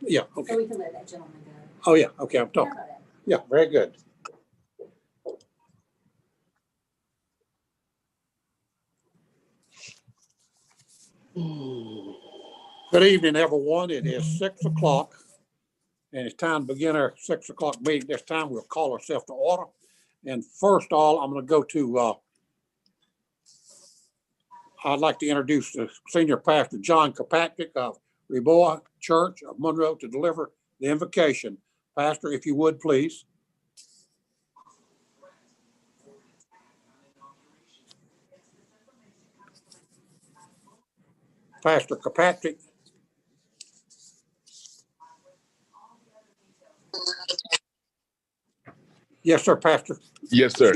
Yeah, okay. So we can let that gentleman go. Oh, yeah, okay, I'm How talking. about that? Yeah, very good. Good evening, everyone. It is 6 o'clock, and it's time to begin our 6 o'clock meeting. This time we'll call ourselves to order. And first of all, I'm going to go to, I'd like to introduce the Senior Pastor John Kirkpatrick of Reboa Church of Monroe to deliver the invocation. Pastor, if you would, please. Pastor Kirkpatrick. Yes, sir, Pastor. Yes, sir.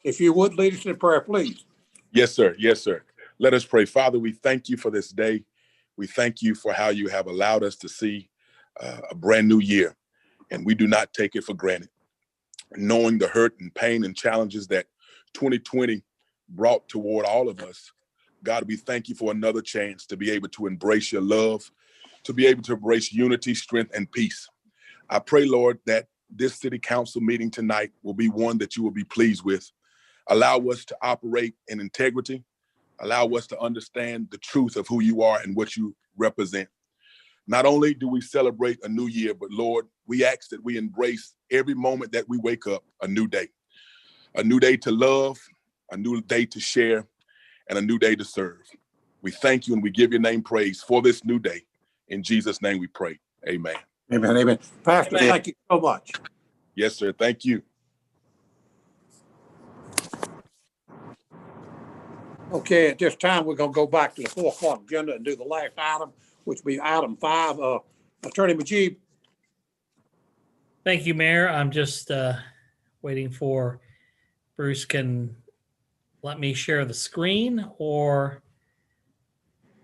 If you would, lead us in prayer, please. Yes, sir. Yes, sir. Let us pray. Father, we thank you for this day. We thank you for how you have allowed us to see a brand new year, and we do not take it for granted. Knowing the hurt and pain and challenges that 2020 brought toward all of us, God, we thank you for another chance to be able to embrace your love, to be able to embrace unity, strength, and peace. I pray, Lord, that this city council meeting tonight will be one that you will be pleased with. Allow us to operate in integrity. Allow us to understand the truth of who you are and what you represent. Not only do we celebrate a new year, but Lord, we ask that we embrace every moment that we wake up a new day to love, a new day to share, and a new day to serve. We thank you and we give your name praise for this new day. In Jesus' name we pray. Amen. Amen, amen. Pastor, Amen. Thank you so much. Yes, sir. Thank you. Okay, at this time, we're going to go back to the 4 o'clock agenda and do the last item, which will be item 5. Attorney Majid. Thank you, Mayor. I'm just waiting for Bruce can let me share the screen, or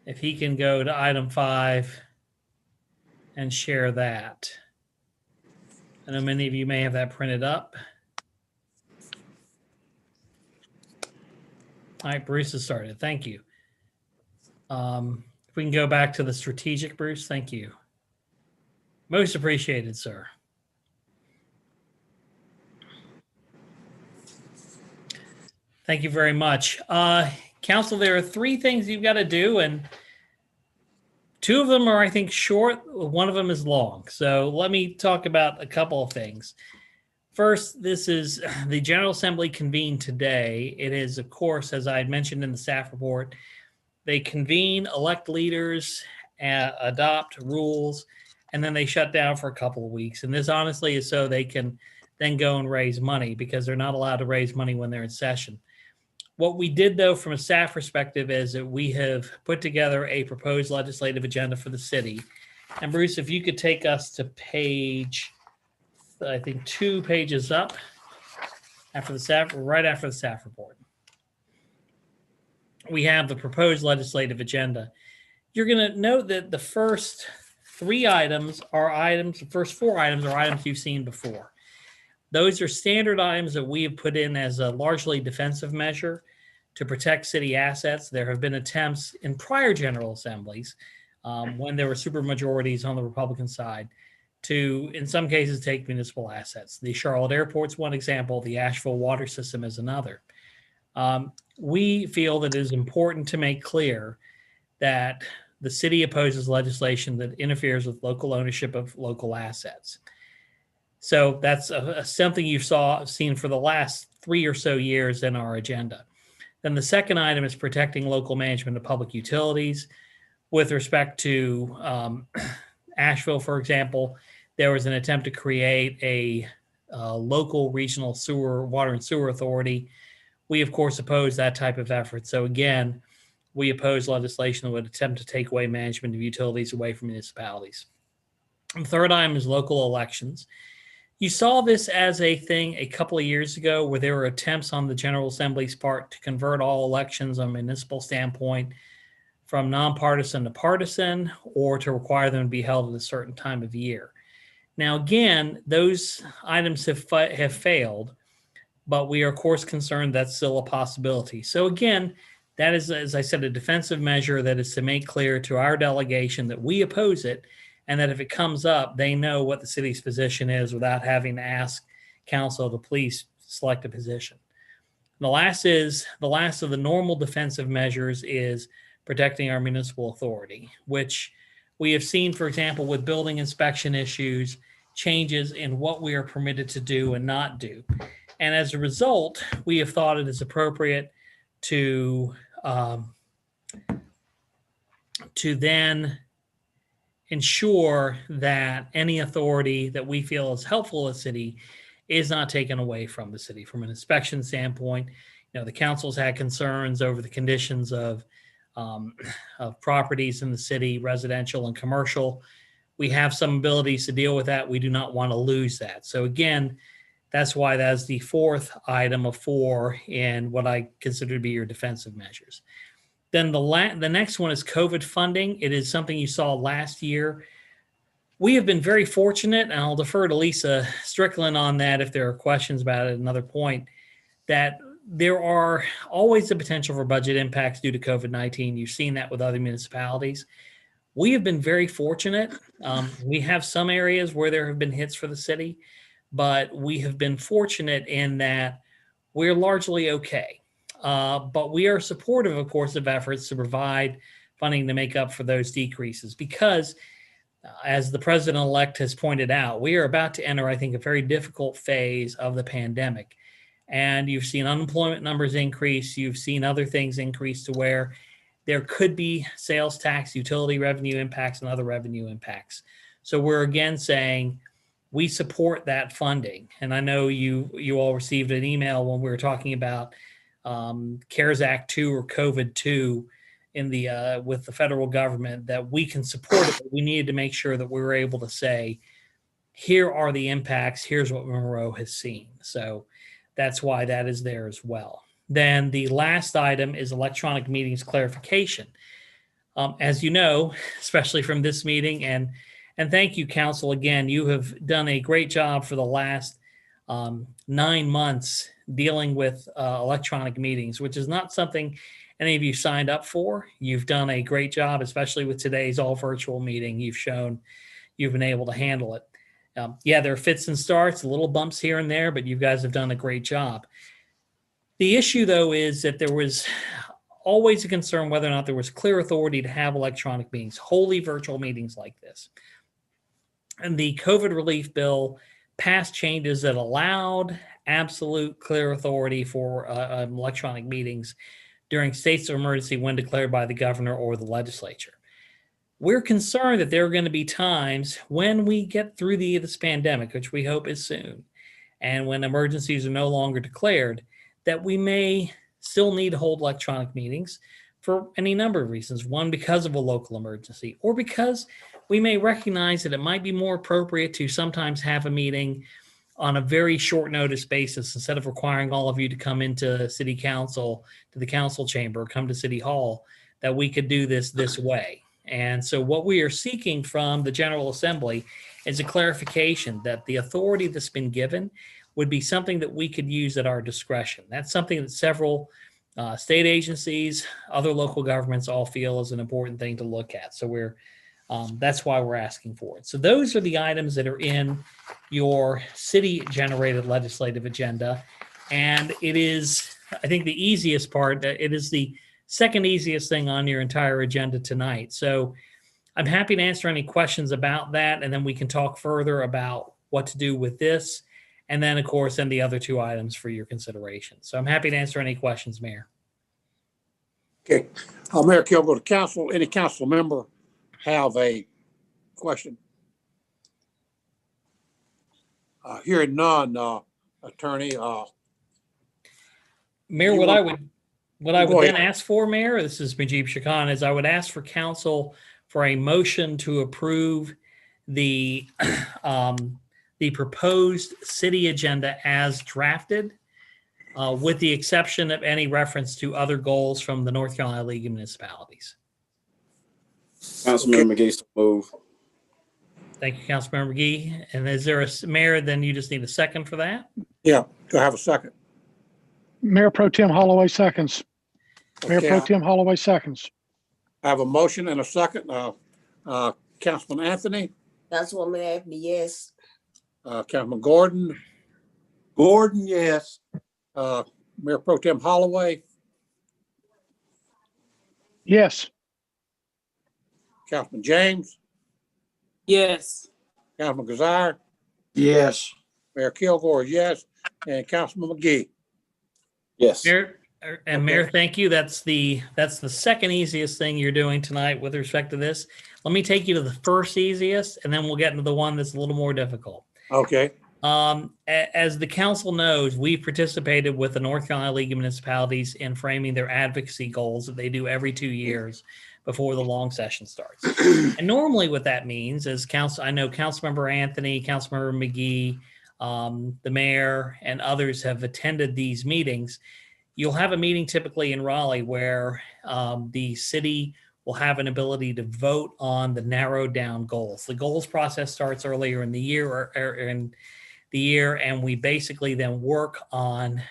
if he can go to item 5 and share that. I know many of you may have that printed up. All right, Bruce has started. Thank you. If we can go back to the strategic, Bruce, thank you. Most appreciated, sir. Thank you very much. Council, there are 3 things you've got to do, and 2 of them are, I think, short. 1 of them is long. So let me talk about a couple of things. First, this is the General Assembly convened today. It is, of course, as I had mentioned in the staff report, they convene, elect leaders, adopt rules, and then they shut down for a couple of weeks. And this honestly is so they can then go and raise money, because they're not allowed to raise money when they're in session. What we did, though, from a staff perspective, is that we have put together a proposed legislative agenda for the city. And Bruce, if you could take us to page, I think 2 pages up after the staff, right after the staff report. We have the proposed legislative agenda. You're going to note that the first 3 items are items, the first 4 items are items you've seen before. Those are standard items that we have put in as a largely defensive measure to protect city assets. There have been attempts in prior General Assemblies, when there were supermajorities on the Republican side, to, in some cases, take municipal assets. The Charlotte Airport's one example. The Asheville water system is another. We feel that it is important to make clear that the city opposes legislation that interferes with local ownership of local assets. So that's something you've seen for the last 3 or so years in our agenda. Then the second item is protecting local management of public utilities. With respect to Asheville, for example, there was an attempt to create a local regional water and sewer authority. We, of course, oppose that type of effort. So again, we oppose legislation that would attempt to take away management of utilities away from municipalities. The third item is local elections. You saw this as a thing a couple of years ago, where there were attempts on the General Assembly's part to convert all elections on a municipal standpoint from nonpartisan to partisan, or to require them to be held at a certain time of year. Now, again, those items have failed, but we are, of course, concerned that's still a possibility. So again, that is, as I said, a defensive measure that is to make clear to our delegation that we oppose it, and that if it comes up, they know what the city's position is without having to ask council to please select a position. The last of the normal defensive measures is protecting our municipal authority, which we have seen, for example, with building inspection issues, changes in what we are permitted to do and not do. And as a result, we have thought it is appropriate to then ensure that any authority that we feel is helpful to the city is not taken away from the city. From an inspection standpoint, the council's had concerns over the conditions of properties in the city, residential and commercial. We have some abilities to deal with that. We do not want to lose that. So again, that's why that's the fourth item of 4 in what I consider to be your defensive measures. Then the next one is COVID funding. It is something you saw last year. We have been very fortunate, and I'll defer to Lisa Strickland on that if there are questions about it at another point, that there are always the potential for budget impacts due to COVID-19. You've seen that with other municipalities. We have been very fortunate. We have some areas where there have been hits for the city, but we have been fortunate in that we're largely okay. But we are supportive, of course, of efforts to provide funding to make up for those decreases because, as the president-elect has pointed out, we are about to enter, I think, a very difficult phase of the pandemic. And you've seen unemployment numbers increase. You've seen other things increase to where there could be sales tax, utility revenue impacts, and other revenue impacts. So we're again saying we support that funding. And I know you all received an email when we were talking about CARES Act 2 or COVID 2 in the with the federal government, that we can support it, but we needed to make sure that we were able to say, here are the impacts, here's what Monroe has seen. So that's why that is there as well. Then the last item is electronic meetings clarification. As you know, especially from this meeting, and thank you, council, again, you have done a great job for the last 9 months dealing with electronic meetings, which is not something any of you signed up for. You've done a great job, especially with today's all virtual meeting. You've shown you've been able to handle it. Yeah, there are fits and starts, little bumps here and there, but you guys have done a great job. The issue, though, is that there was always a concern whether or not there was clear authority to have electronic meetings, wholly virtual meetings like this. And the COVID relief bill passed changes that allowed absolute clear authority for electronic meetings during states of emergency when declared by the governor or the legislature. We're concerned that there are going to be times when we get through this pandemic, which we hope is soon, and when emergencies are no longer declared, that we may still need to hold electronic meetings for any number of reasons. One, because of a local emergency, or because we may recognize that it might be more appropriate to sometimes have a meeting on a very short notice basis instead of requiring all of you to come into city council, to the council chamber, come to city hall, that we could do this way. And so what we are seeking from the General Assembly is a clarification that the authority that's been given would be something that we could use at our discretion. That's something that several state agencies, other local governments all feel is an important thing to look at. So that's why we're asking for it. So those are the items that are in your city-generated legislative agenda. And it is, I think, the easiest part. It is the second easiest thing on your entire agenda tonight. So I'm happy to answer any questions about that, and then we can talk further about what to do with this. And then, of course, the other 2 items for your consideration. So I'm happy to answer any questions, Mayor. Okay. Mayor Kill, go to council. Any council member have a question? Hearing none, Attorney. Mayor, what I would then ask for, Mayor, this is Majib Shakan, is I would ask for council for a motion to approve the proposed city agenda as drafted, with the exception of any reference to other goals from the North Carolina League of Municipalities. Councilmember McGee, so move. Thank you, Councilmember McGee. And is there a mayor? Then you just need a second for that. Yeah, do I have a second? Mayor Pro Tem Holloway seconds. Mayor Okay, Pro Tem Holloway seconds. I have a motion and a second. Councilman Anthony, Councilwoman Anthony, yes. Councilman Gordon, Gordon, yes. Mayor Pro Tem Holloway, Yes. Councilman James, Yes. Councilman Gazire, Yes. Mayor Kilgore, yes, and Councilman McGee. Yes. Mayor, and Mayor, thank you. That's the second easiest thing you're doing tonight with respect to this. Let me take you to the first easiest, and then we'll get into the one that's a little more difficult. Okay. As the council knows, we participated with the North Carolina League of Municipalities in framing their advocacy goals that they do every 2 years before the long session starts. And normally what that means is I know Councilmember Anthony, Councilmember McGee, the mayor, and others have attended these meetings. You'll have a meeting typically in Raleigh where the city will have an ability to vote on the narrowed down goals. The goals process starts earlier in the year or in the year, and we basically then work on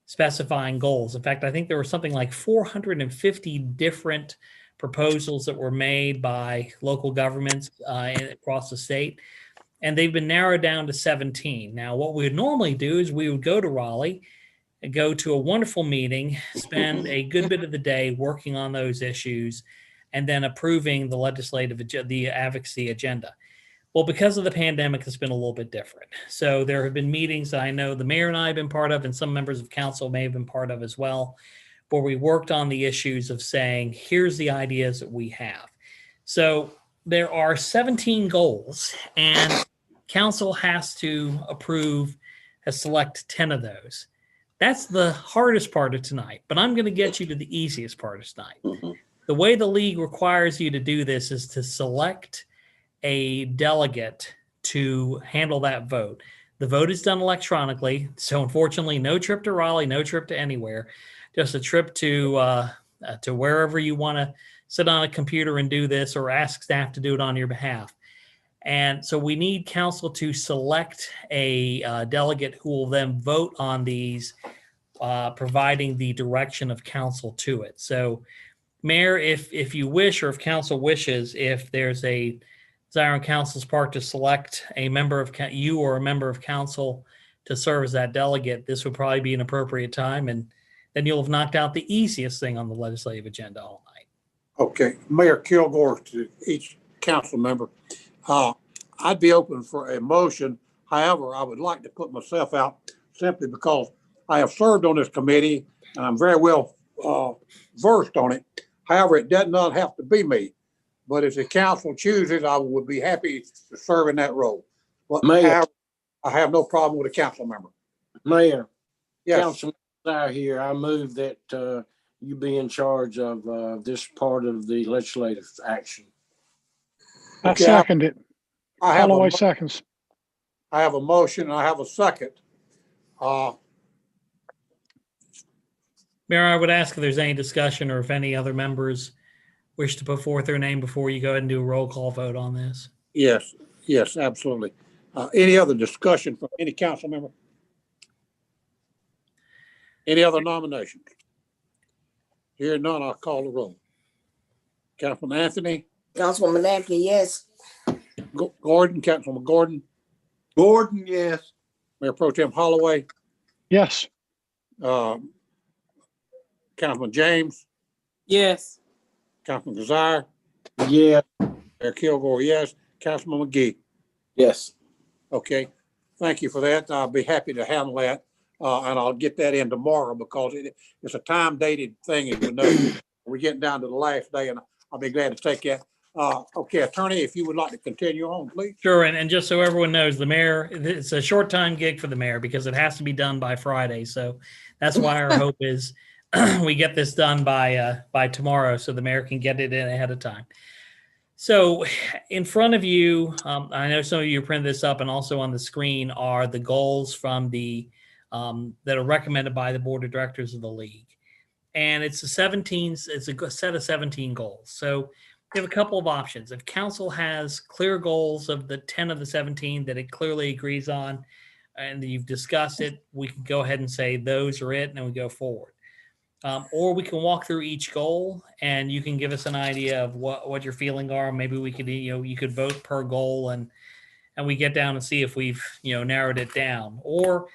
specifying goals. In fact, I think there were something like 450 different proposals that were made by local governments across the state, and they've been narrowed down to 17. Now, what we would normally do is we would go to Raleigh and go to a wonderful meeting, spend a good bit of the day working on those issues, and then approving the advocacy agenda. Well, because of the pandemic, it's been a little bit different. So there have been meetings that I know the mayor and I have been part of, and some members of council may have been part of as well, where we worked on the issues of saying, here's the ideas that we have. So there are 17 goals, and council has to select 10 of those. That's the hardest part of tonight, but I'm going to get you to the easiest part of tonight. Mm-hmm. The way the league requires you to do this is to select a delegate to handle that vote. The vote is done electronically. So unfortunately, no trip to Raleigh, no trip to anywhere, just a trip to wherever you want to sit on a computer and do this, or ask staff to do it on your behalf. And so we need council to select a delegate who will then vote on these, providing the direction of council to it. So Mayor, if you wish, or if council wishes, if there's a desire on council's part to select a member of you or a member of council to serve as that delegate, this would probably be an appropriate time, and then you'll have knocked out the easiest thing on the legislative agenda all night. Okay, Mayor Kilgore, to each council member, I'd be open for a motion. However, I would like to put myself out simply because I have served on this committee and I'm very well versed on it. However, it does not have to be me. But if the council chooses, I would be happy to serve in that role. But Mayor. I have no problem with a council member. Mayor, Yes, Councilman Dyer here, I move that you be in charge of this part of the legislative action. I Okay, second it. I have Holloway a seconds. motion and I have a second. Mayor, I would ask if there's any discussion or if any other members wish to put forth their name before you go ahead and do a roll call vote on this. Yes, absolutely. Any other discussion from any council member? Any other nominations? Hearing none, I'll call the roll. Councilman Anthony, Councilwoman Anthony, yes. Gordon, Councilman Gordon, Gordon, yes. Mayor Pro Tem Holloway, Yes. Councilman James, Yes. Councilman Gazire, Yeah. Mayor Kilgore, yes. Councilman McGee. Yes. Okay, thank you for that. I'll be happy to handle that. And I'll get that in tomorrow because it's a time dated thing, as you know. We're getting down to the last day and I'll be glad to take that. Okay, attorney, if you would like to continue on, please. Sure, and just so everyone knows, the mayor, it's a short time gig for the mayor because it has to be done by Friday. So that's why our hope is we get this done by tomorrow so the mayor can get it in ahead of time. So in front of you, I know some of you printed this up, and also on the screen are the goals from the that are recommended by the board of directors of the league. And it's a set of 17 goals. So you have a couple of options. If council has clear goals of the 10 of the 17 that it clearly agrees on, and you've discussed it, we can go ahead and say those are it, and then we go forward. Or we can walk through each goal and you can give us an idea of what your feeling are. Maybe we could, you could vote per goal and we get down and see if we've, narrowed it down. Or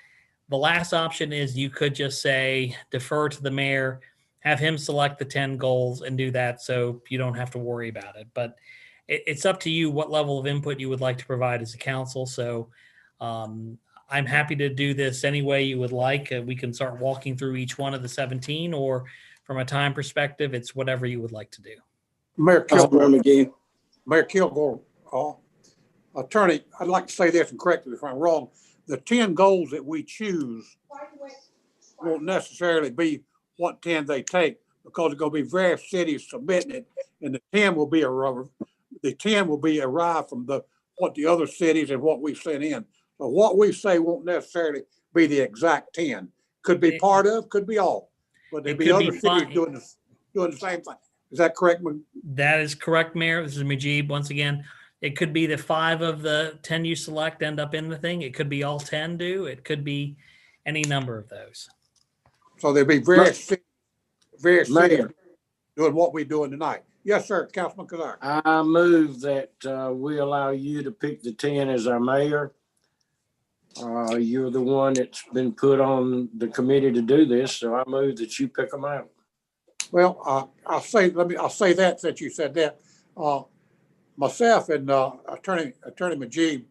the last option is you could just say, defer to the mayor, have him select the 10 goals and do that. So you don't have to worry about it, but it's up to you what level of input you would like to provide as a council. So, I'm happy to do this any way you would like. We can start walking through each one of the 17, or from a time perspective, it's whatever you would like to do. Mayor Kilgore, Councilmember McGee. Mayor Kilgore, Attorney, I'd like to say this and correct me if I'm wrong. The 10 goals that we choose won't necessarily be what 10 they take, because there's going to be various cities submitting it, and the 10 will be arrived from what the other cities and what we sent in. So what we say won't necessarily be the exact 10. Could be part of, could be all, but there'll be other cities doing the same thing. Is that correct? That is correct, Mayor. This is Majib once again. It could be that 5 of the 10 you select end up in the thing. It could be all 10 do. It could be any number of those. So there'll be various cities Mayor, doing what we're doing tonight. Yes, sir, Councilman Kazar. I move that we allow you to pick the 10 as our mayor. You're the one that's been put on the committee to do this, so I move that you pick them out. Well, I'll say that since you said that. Myself and Attorney Majib,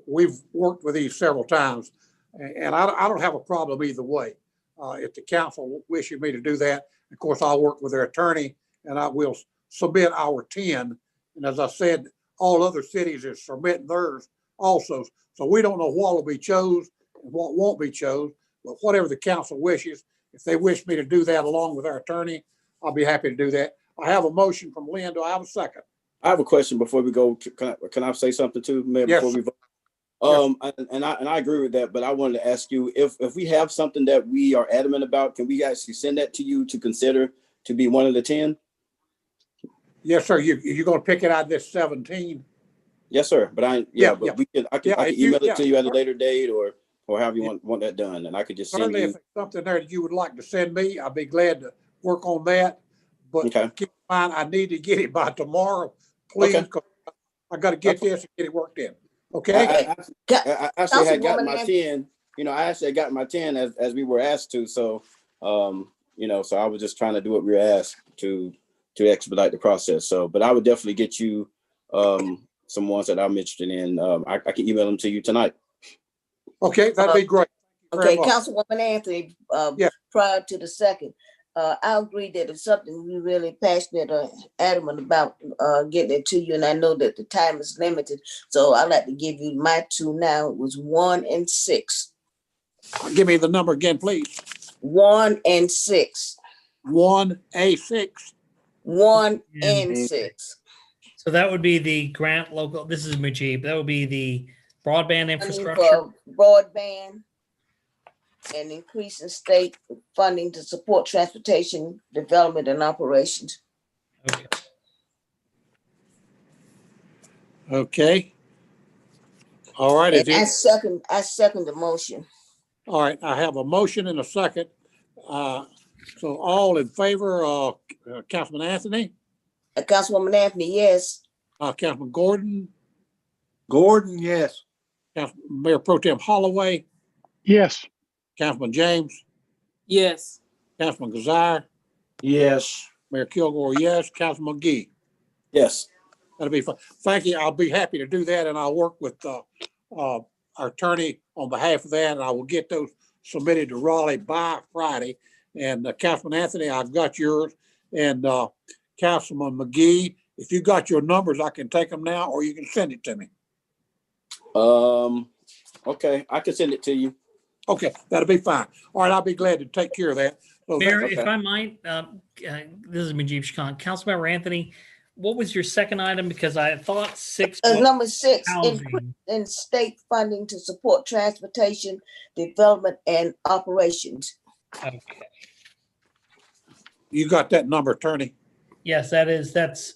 we've worked with these several times, and I don't have a problem either way. If the council wishes me to do that, of course, I'll work with their attorney and I will submit our 10. And as I said, all other cities are submitting theirs also. So we don't know what will be chose and what won't be chose, but whatever the council wishes, if they wish me to do that along with our attorney, I'll be happy to do that. I have a motion from Lynn. Do I have a second? I have a question before we go. Can I say something too, Mayor, Yes. before we vote? And I agree with that, but I wanted to ask you if we have something that we are adamant about, can we actually send that to you to consider to be one of the 10? Yes, sir. You're going to pick it out of this 17? Yes, sir. But I can email it to you at a later date or however you want that done, and I could just send Certainly, you. if it's something there that you would like to send me, I'd be glad to work on that. But Okay. keep in mind, I need to get it by tomorrow, please, because I got to get this and get it worked in. Okay. I actually had gotten my 10. I actually had gotten my 10 as we were asked to. So, so I was just trying to do what we were asked to expedite the process. So, but I would definitely get you some ones that I'm interested in. I can email them to you tonight. Okay, that'd be great. Okay, Councilwoman Anthony, Yes. prior to the second, I agree that it's something we're really passionate or adamant about getting it to you. And I know that the time is limited. So I'd like to give you my 2 now. It was 1 and 6. Give me the number again, please. 1 and 6. 1A6. 1 and 6. So that would be the grant local. This is Mujib. That would be the broadband infrastructure. For broadband and increasing state funding to support transportation development and operations. Okay. Okay. All right. And I second the motion. All right. I have a motion and a second. So all in favor, Councilman Anthony, Councilwoman Anthony, yes. Councilman Gordon, Gordon, yes. Mayor Pro Tem Holloway, Yes. Councilman James, Yes. Councilman Kazar, Yes. Mayor Kilgore, yes. Councilman McGee. Yes. That'll be fun. Thank you. I'll be happy to do that, and I'll work with our attorney on behalf of that, and I will get those submitted to Raleigh by Friday. And Councilman Anthony, I've got yours, and Councilman McGee, if you got your numbers, I can take them now, or you can send it to me. Okay, I can send it to you. Okay, that'll be fine. All right, I'll be glad to take care of that. So Mayor, okay. if I might, this is Mujib Shakan. Councilmember Anthony, what was your second item? Because I thought 6 was Number 6, housing. in state funding to support transportation development and operations. Okay. you got that number, attorney? Yes, that's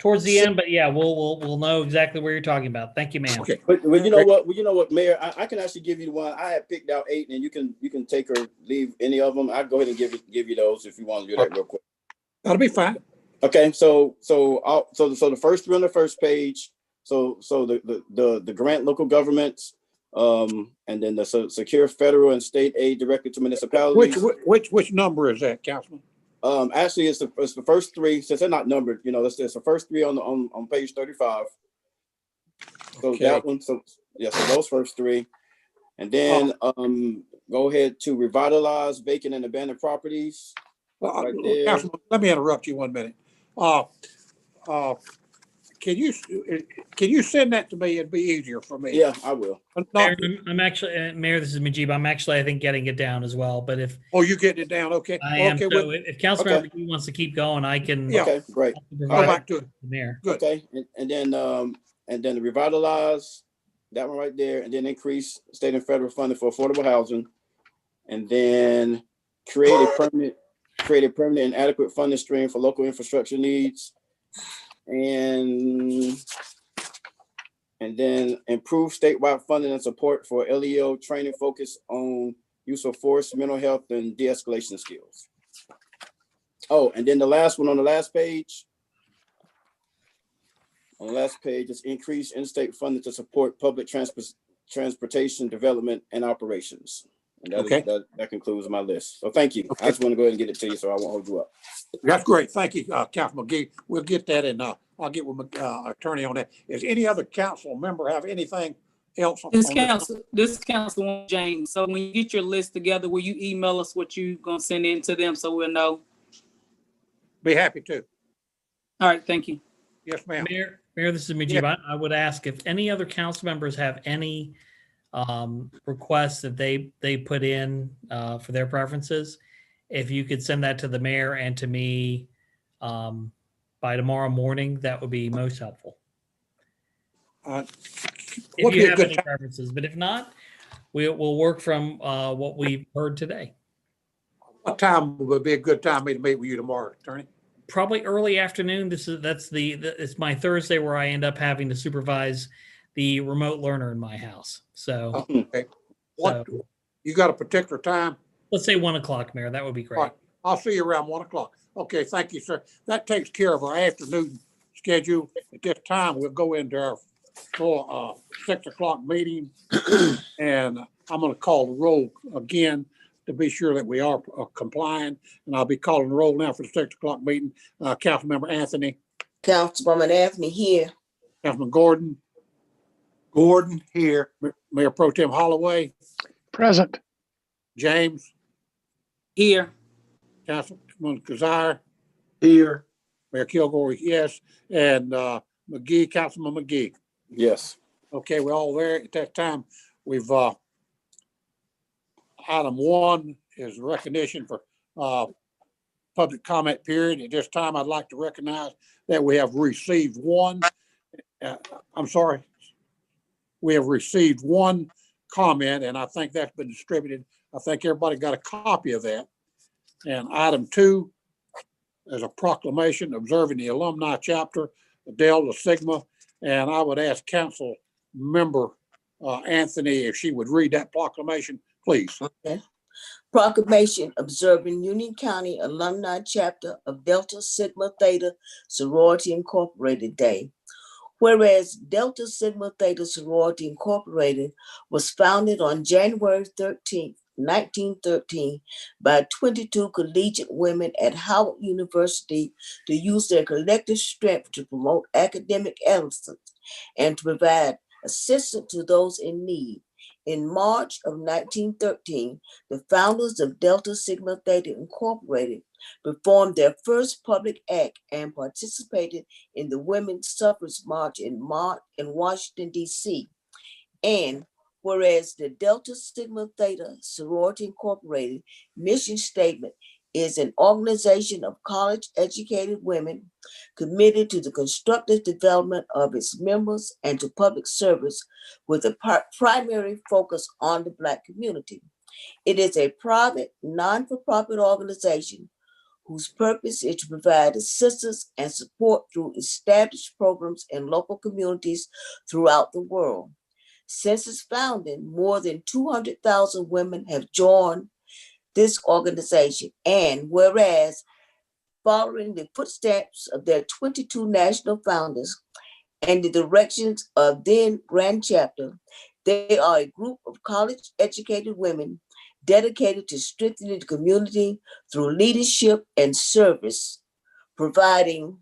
towards the end, but yeah, we'll know exactly where you're talking about. Thank you, ma'am. Okay. But you know what? Well, you know what, Mayor? I can actually give you the one. I had picked out 8, and you can take or leave any of them. I'll go ahead and give you those if you want to do that real quick. That'll be fine. Okay, so the first 3 on the first page. So the grant local governments, and then the secure federal and state aid directed to municipalities. Which number is that, Councilman? Actually, it's the first 3, since they're not numbered. You know, it's the first 3 on page 35. So Okay. that one. So those first 3, and then go ahead to revitalize vacant and abandoned properties. Right there. Councilman, let me interrupt you 1 minute. Can you send that to me? It'd be easier for me. Yeah, I will. Mayor, I'm actually, Mayor, this is Majib. I'm actually, I think, getting it down as well. But if You getting it down? Okay. I am, Okay. so if Councilmember McGee wants to keep going, I can. Yeah. Okay, great. Go back to it. The Mayor. Good. Okay, and then the revitalize, that one right there, and then increase state and federal funding for affordable housing, and then create a permanent and adequate funding stream for local infrastructure needs, and then improve statewide funding and support for LEO training focused on use of force, mental health, and de-escalation skills. Oh, and then the last one on the last page. On the last page is increase in-state funding to support public transportation development and operations. And that concludes my list. So thank you. Okay. I just want to go ahead and get it to you so I won't hold you up. That's great. Thank you, Councilman McGee. We'll get that, and I'll get with my attorney on that. Is any other council member have anything else? This Councilwoman James. So when you get your list together, will you email us what you gonna send in to them so we'll know? Be happy to. All right, thank you. Yes, ma'am. Mayor, this is Majib. I would ask if any other council members have any requests that they put in for their preferences. If you could send that to the mayor and to me by tomorrow morning, that would be most helpful. If you have any preferences, but if not, we'll work from what we've heard today. What time would be a good time for me to meet with you tomorrow, attorney? Probably early afternoon. It's my Thursday where I end up having to supervise the remote learner in my house. So, okay. You got a particular time? Let's say 1 o'clock, Mayor. That would be great. All right. I'll see you around 1 o'clock. Okay, thank you, sir. That takes care of our afternoon schedule. At this time, we'll go into our full 6 o'clock meeting, and I'm going to call the roll again to be sure that we are complying. And I'll be calling the roll now for the 6 o'clock meeting. Councilmember Anthony. Councilwoman Anthony here. Councilman Gordon. Gordon here. Mayor Pro Tem Holloway. Present. James. Here. Councilman Kazire. Here. Mayor Kilgore, yes. And McGee, Councilman McGee. Yes. Okay, we're all there at that time. We've item 1 is recognition for public comment period. At this time, I'd like to recognize that we have received one. We have received one comment, and I think that's been distributed. I think everybody got a copy of that. And item 2 is a proclamation observing the alumni chapter of Delta Sigma. And I would ask Council Member Anthony if she would read that proclamation, please. Okay. Proclamation observing Union County Alumni Chapter of Delta Sigma Theta Sorority Incorporated Day. Whereas Delta Sigma Theta Sorority Incorporated was founded on January 13th, 1913 by 22 collegiate women at Howard University to use their collective strength to promote academic excellence and to provide assistance to those in need. In March of 1913, the founders of Delta Sigma Theta Incorporated performed their first public act and participated in the Women's Suffrage March in Washington, D.C. And whereas the Delta Sigma Theta Sorority Incorporated mission statement is an organization of college-educated women committed to the constructive development of its members and to public service with a primary focus on the Black community. It is a private, non-for-profit organization whose purpose is to provide assistance and support through established programs in local communities throughout the world. Since its founding, more than 200,000 women have joined this organization, and whereas following the footsteps of their 22 national founders and the directions of then Grand Chapter, they are a group of college-educated women dedicated to strengthening the community through leadership and service, providing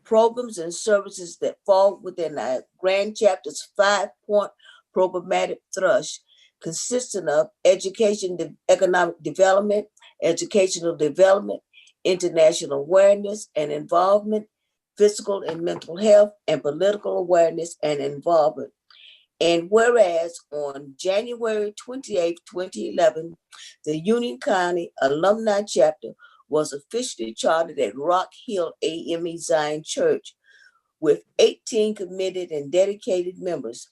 programs and services that fall within our Grand Chapter's 5-point programmatic thrust, consisting of education, economic development, educational development, international awareness and involvement, physical and mental health, and political awareness and involvement. And whereas on January 28, 2011, the Union County Alumni Chapter was officially chartered at Rock Hill AME Zion Church with 18 committed and dedicated members.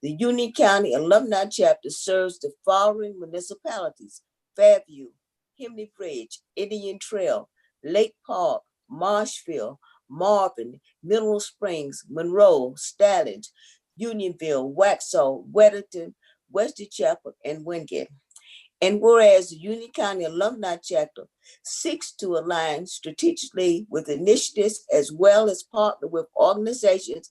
The Union County Alumni Chapter serves the following municipalities: Fairview, Himley Bridge, Indian Trail, Lake Park, Marshville, Marvin, Mineral Springs, Monroe, Stallings, Unionville, Waxhaw, Weatherton, Wesley Chapel, and Wingate. And whereas the Union County Alumni Chapter seeks to align strategically with initiatives as well as partner with organizations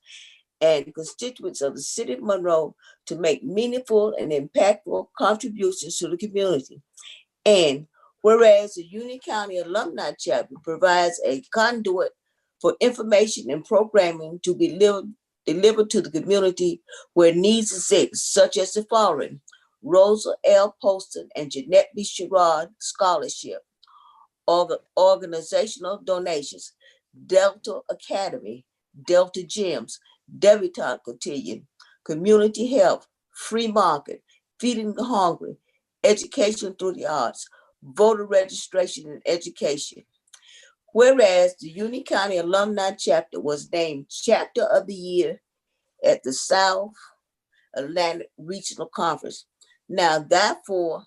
and constituents of the city of Monroe to make meaningful and impactful contributions to the community. And whereas the Union County Alumni Chapter provides a conduit for information and programming to be delivered to the community where needs exist, such as the following: Rosa L. Poston and Jeanette B. Sherrod Scholarship, organizational donations, Delta Academy, Delta Gyms, Debutante Cotillion, Community Health, Free Market, Feeding the Hungry, Education through the Arts, voter registration and education. Whereas the Union County Alumni Chapter was named Chapter of the Year at the South Atlantic Regional Conference. Now, therefore,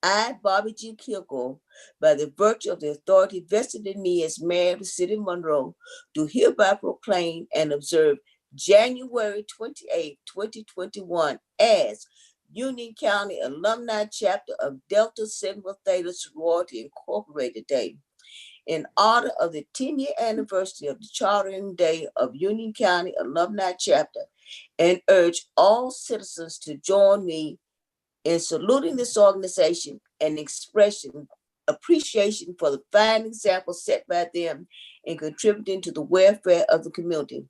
I, Bobby G. Kilgore, by the virtue of the authority vested in me as mayor of the city of Monroe, do hereby proclaim and observe January 28, 2021 as Union County Alumni Chapter of Delta Sigma Theta Sorority Incorporated Day, in honor of the 10-year anniversary of the chartering day of Union County Alumni Chapter, and urge all citizens to join me in saluting this organization and expressing appreciation for the fine example set by them in contributing to the welfare of the community.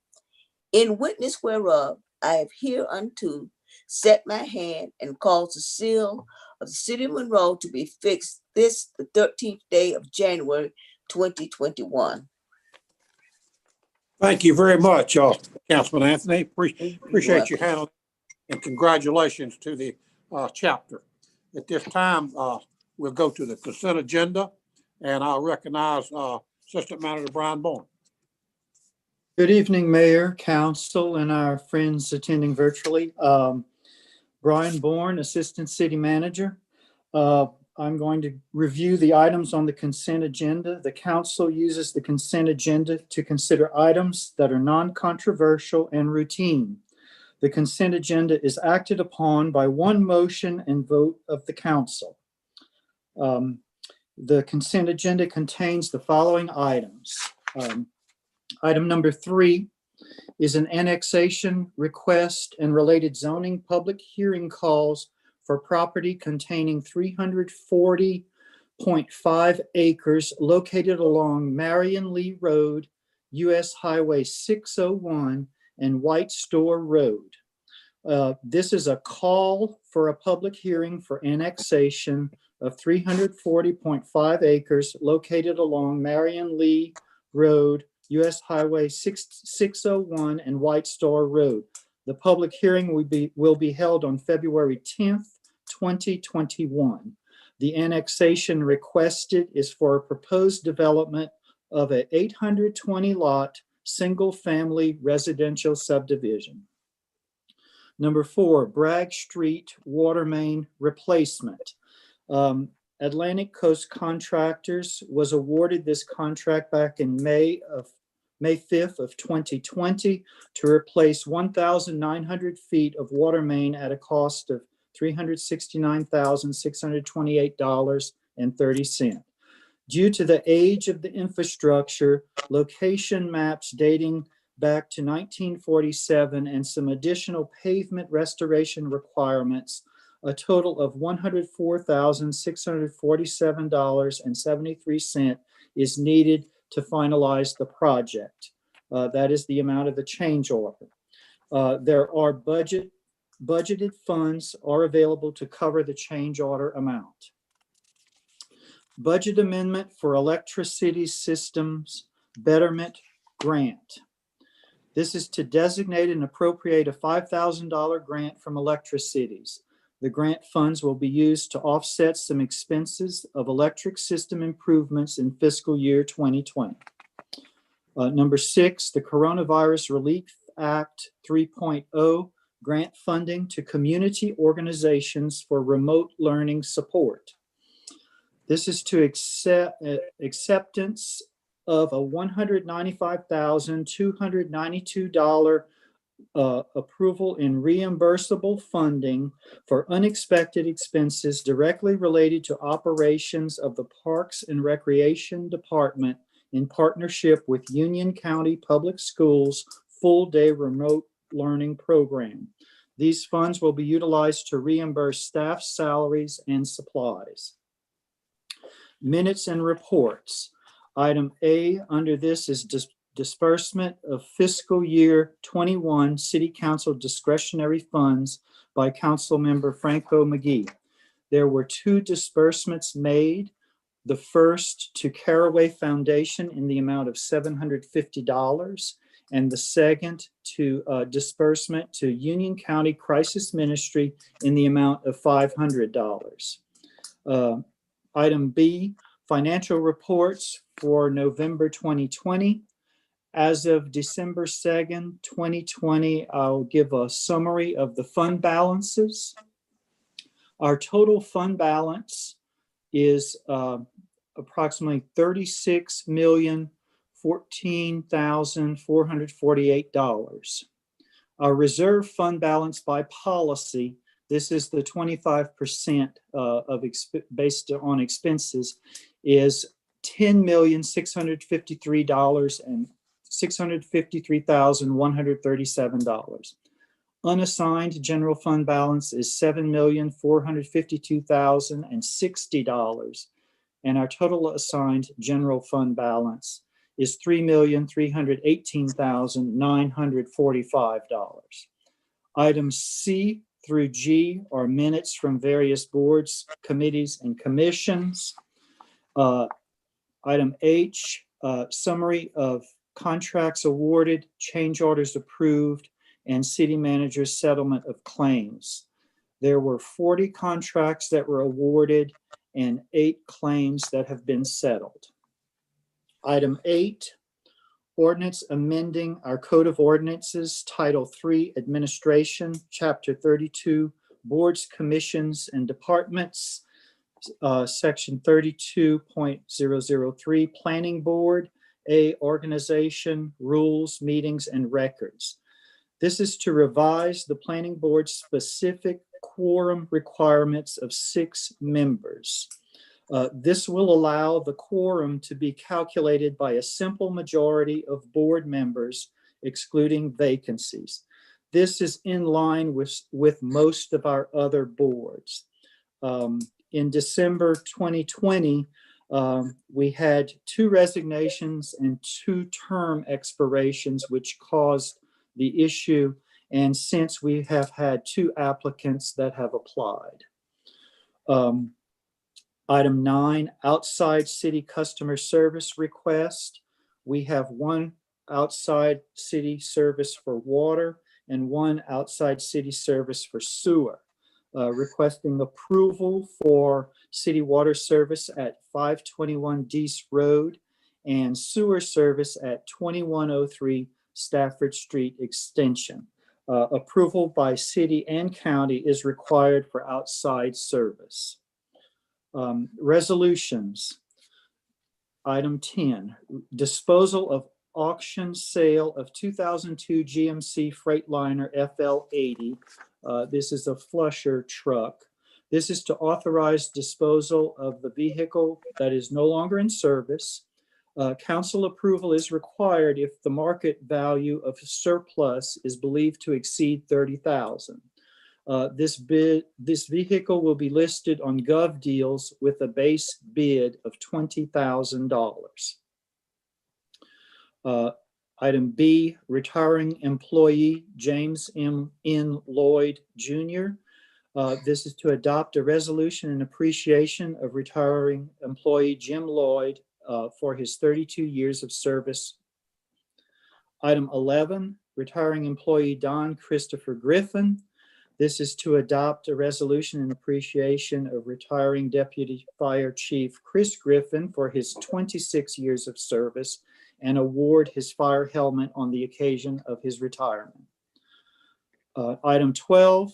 In witness whereof, I have hereunto set my hand and caused the seal of the city of Monroe to be fixed this, the 13th day of January, 2021. Thank you very much, Councilman Anthony. Appreciate you handling, and congratulations to the chapter. At this time, we'll go to the consent agenda, and I'll recognize Assistant Manager Brian Bourne. Good evening, Mayor, Council, and our friends attending virtually. Brian Bourne, Assistant City Manager. I'm going to review the items on the consent agenda. The council uses the consent agenda to consider items that are non-controversial and routine. The consent agenda is acted upon by one motion and vote of the council. The consent agenda contains the following items. Item number 3 is an annexation request and related zoning public hearing calls for property containing 340.5 acres located along Marion Lee Road, US Highway 601, and White Store Road. This is a call for a public hearing for annexation of 340.5 acres located along Marion Lee Road, US Highway 601, and White Store Road. The public hearing will be held on February 10th, 2021. The annexation requested is for a proposed development of an 820-lot single-family residential subdivision. Number 4, Bragg Street water main replacement. Atlantic Coast Contractors was awarded this contract back in May 5th of 2020 to replace 1,900 feet of water main at a cost of $369,628.30. Due to the age of the infrastructure, location maps dating back to 1947, and some additional pavement restoration requirements, a total of $104,647.73 is needed to finalize the project. That is the amount of the change order. There are budgeted funds are available to cover the change order amount. Budget amendment for electricity systems betterment grant. This is to designate and appropriate a $5,000 grant from Electricities. The grant funds will be used to offset some expenses of electric system improvements in fiscal year 2020. Number 6, the Coronavirus Relief Act 3.0 grant funding to community organizations for remote learning support. This is to acceptance of a $195,292 approval in reimbursable funding for unexpected expenses directly related to operations of the Parks and Recreation Department in partnership with Union County Public Schools full-day remote learning program. These funds will be utilized to reimburse staff salaries and supplies. Minutes and reports. Item A under this is disbursement of fiscal year 21 City Council discretionary funds by Council Member Franco McGee. There were 2 disbursements made. The first to Caraway Foundation in the amount of $750, and the second to disbursement to Union County Crisis Ministry in the amount of $500. Item B, financial reports for November 2020. As of December 2nd, 2020, I'll give a summary of the fund balances. Our total fund balance is approximately $36,014,448. Our reserve fund balance by policy, this is the 25% based on expenses, is $10,653,137. Unassigned general fund balance is $7,452,060. And our total assigned general fund balance is $3,318,945. Items C through G are minutes from various boards, committees, and commissions. Item H, summary of contracts awarded, change orders approved, and city manager's settlement of claims. There were 40 contracts that were awarded and 8 claims that have been settled. Item 8, ordinance amending our Code of Ordinances, Title 3, Administration, Chapter 32, Boards, Commissions, and Departments, Section 32.003, Planning Board, A, Organization, Rules, Meetings, and Records. This is to revise the Planning Board's specific quorum requirements of 6 members. This will allow the quorum to be calculated by a simple majority of board members, excluding vacancies. This is in line with most of our other boards. In December 2020, we had 2 resignations and 2 term expirations, which caused the issue. And since we have had 2 applicants that have applied. Item 9, outside city customer service request. We have 1 outside city service for water and 1 outside city service for sewer. Requesting approval for city water service at 521 Dease Road and sewer service at 2103 Stafford Street Extension. Approval by city and county is required for outside service. Resolutions. Item 10, disposal of auction sale of 2002 GMC Freightliner FL80. This is a flusher truck. This is to authorize disposal of the vehicle that is no longer in service. Council approval is required if the market value of surplus is believed to exceed $30,000. This vehicle will be listed on Gov Deals with a base bid of $20,000. Item B, retiring employee James M. N. Lloyd Jr. This is to adopt a resolution in appreciation of retiring employee Jim Lloyd for his 32 years of service. Item 11, retiring employee Don Christopher Griffin. This is to adopt a resolution in appreciation of retiring Deputy Fire Chief Chris Griffin for his 26 years of service and award his fire helmet on the occasion of his retirement. Item 12,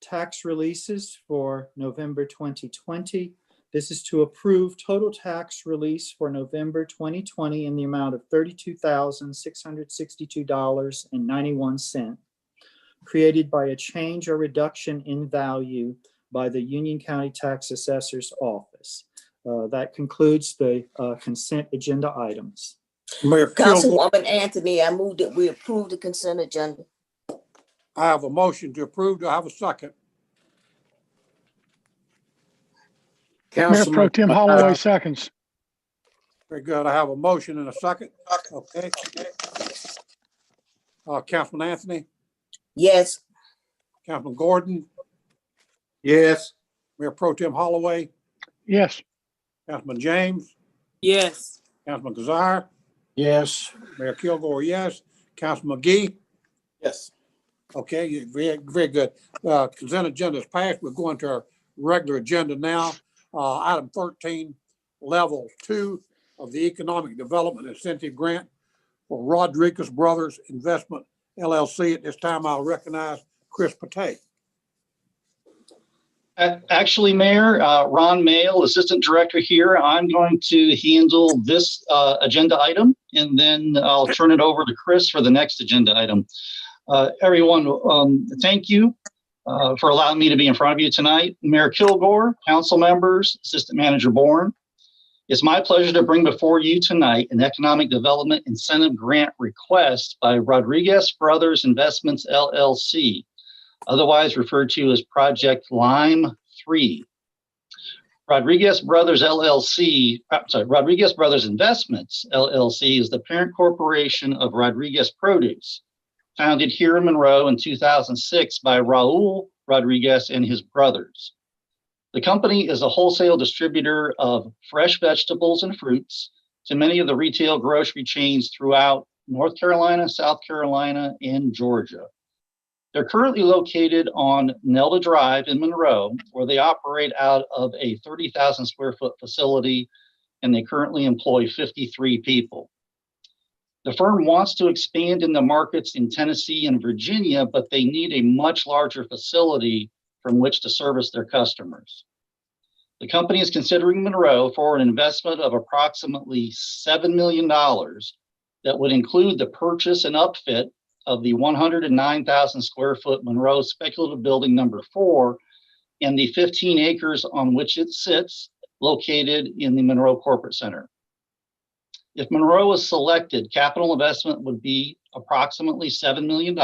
tax releases for November 2020. This is to approve total tax release for November 2020 in the amount of $32,662.91, created by a change or reduction in value by the Union County Tax Assessor's Office. That concludes the consent agenda items. Mayor Kilgore, Councilwoman Anthony, I move that we approve the consent agenda. I have a motion to approve. Do I have a second? Mayor Councilman, Pro Tem Holloway seconds. Very good. I have a motion and a second. Okay. Councilman Anthony, Yes. Councilman Gordon, Yes. Mayor Pro Tem Holloway, Yes. Councilman James, Yes. Councilman Kazire, yes. Mayor Kilgore, yes. Councilman McGee. Yes. Okay, very, very good. Consent agenda is passed. We're going to our regular agenda now. Item 13, level 2 of the Economic Development Incentive Grant for Rodriguez Brothers Investment LLC. At this time, I'll recognize Chris Patay. Actually, Mayor, Ron Mail, Assistant Director here. I'm going to handle this agenda item, and then I'll turn it over to Chris for the next agenda item. Everyone, thank you for allowing me to be in front of you tonight. Mayor Kilgore, council members, Assistant Manager Bourne. It's my pleasure to bring before you tonight an Economic Development Incentive Grant request by Rodriguez Brothers Investments LLC, otherwise referred to as Project Lime 3. Rodriguez Brothers Investments LLC is the parent corporation of Rodriguez Produce, founded here in Monroe in 2006 by Raul Rodriguez and his brothers. The company is a wholesale distributor of fresh vegetables and fruits to many of the retail grocery chains throughout North Carolina, South Carolina, and Georgia. They're currently located on Nelda Drive in Monroe, where they operate out of a 30,000 square foot facility, and they currently employ 53 people. The firm wants to expand in the markets in Tennessee and Virginia, but they need a much larger facility from which to service their customers. The company is considering Monroe for an investment of approximately $7 million that would include the purchase and upfit of the 109,000 square foot Monroe Speculative Building number 4 and the 15 acres on which it sits, located in the Monroe Corporate Center. If Monroe is selected, capital investment would be approximately $7 million,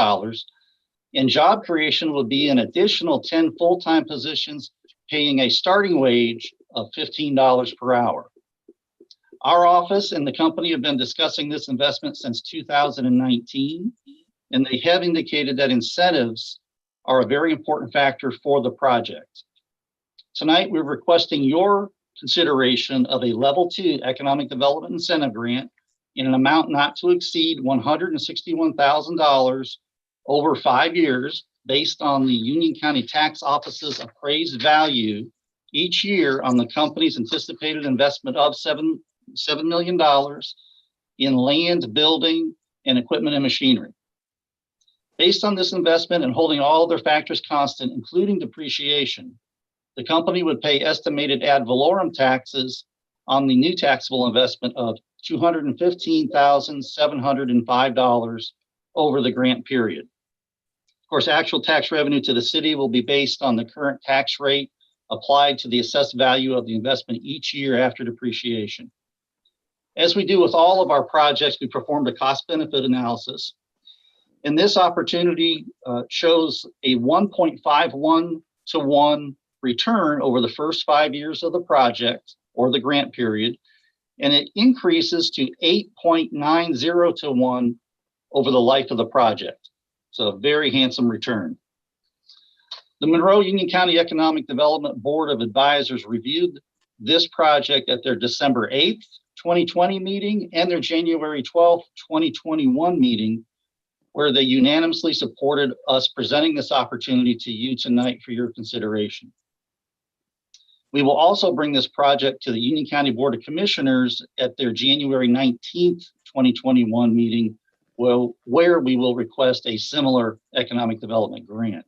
and job creation would be an additional 10 full-time positions paying a starting wage of $15 per hour. Our office and the company have been discussing this investment since 2019, and they have indicated that incentives are a very important factor for the project. Tonight, we're requesting your consideration of a level 2 economic development incentive grant in an amount not to exceed $161,000 over 5 years, based on the Union County Tax Office's appraised value each year on the company's anticipated investment of $7 million in land, building, and equipment and machinery. Based on this investment and holding all other factors constant, including depreciation, The company would pay estimated ad valorem taxes on the new taxable investment of $215,705 over the grant period. Of course, actual tax revenue to the city will be based on the current tax rate applied to the assessed value of the investment each year after depreciation. As we do with all of our projects, we performed a cost-benefit analysis. And this opportunity shows a 1.51 to 1 return over the first 5 years of the project or the grant period, and it increases to 8.90 to 1 over the life of the project. So a very handsome return. The Monroe Union County Economic Development Board of Advisors reviewed this project at their December 8th, 2020 meeting and their January 12th, 2021 meeting, where they unanimously supported us presenting this opportunity to you tonight for your consideration. We will also bring this project to the Union County Board of Commissioners at their January 19th, 2021 meeting, where we will request a similar economic development grant.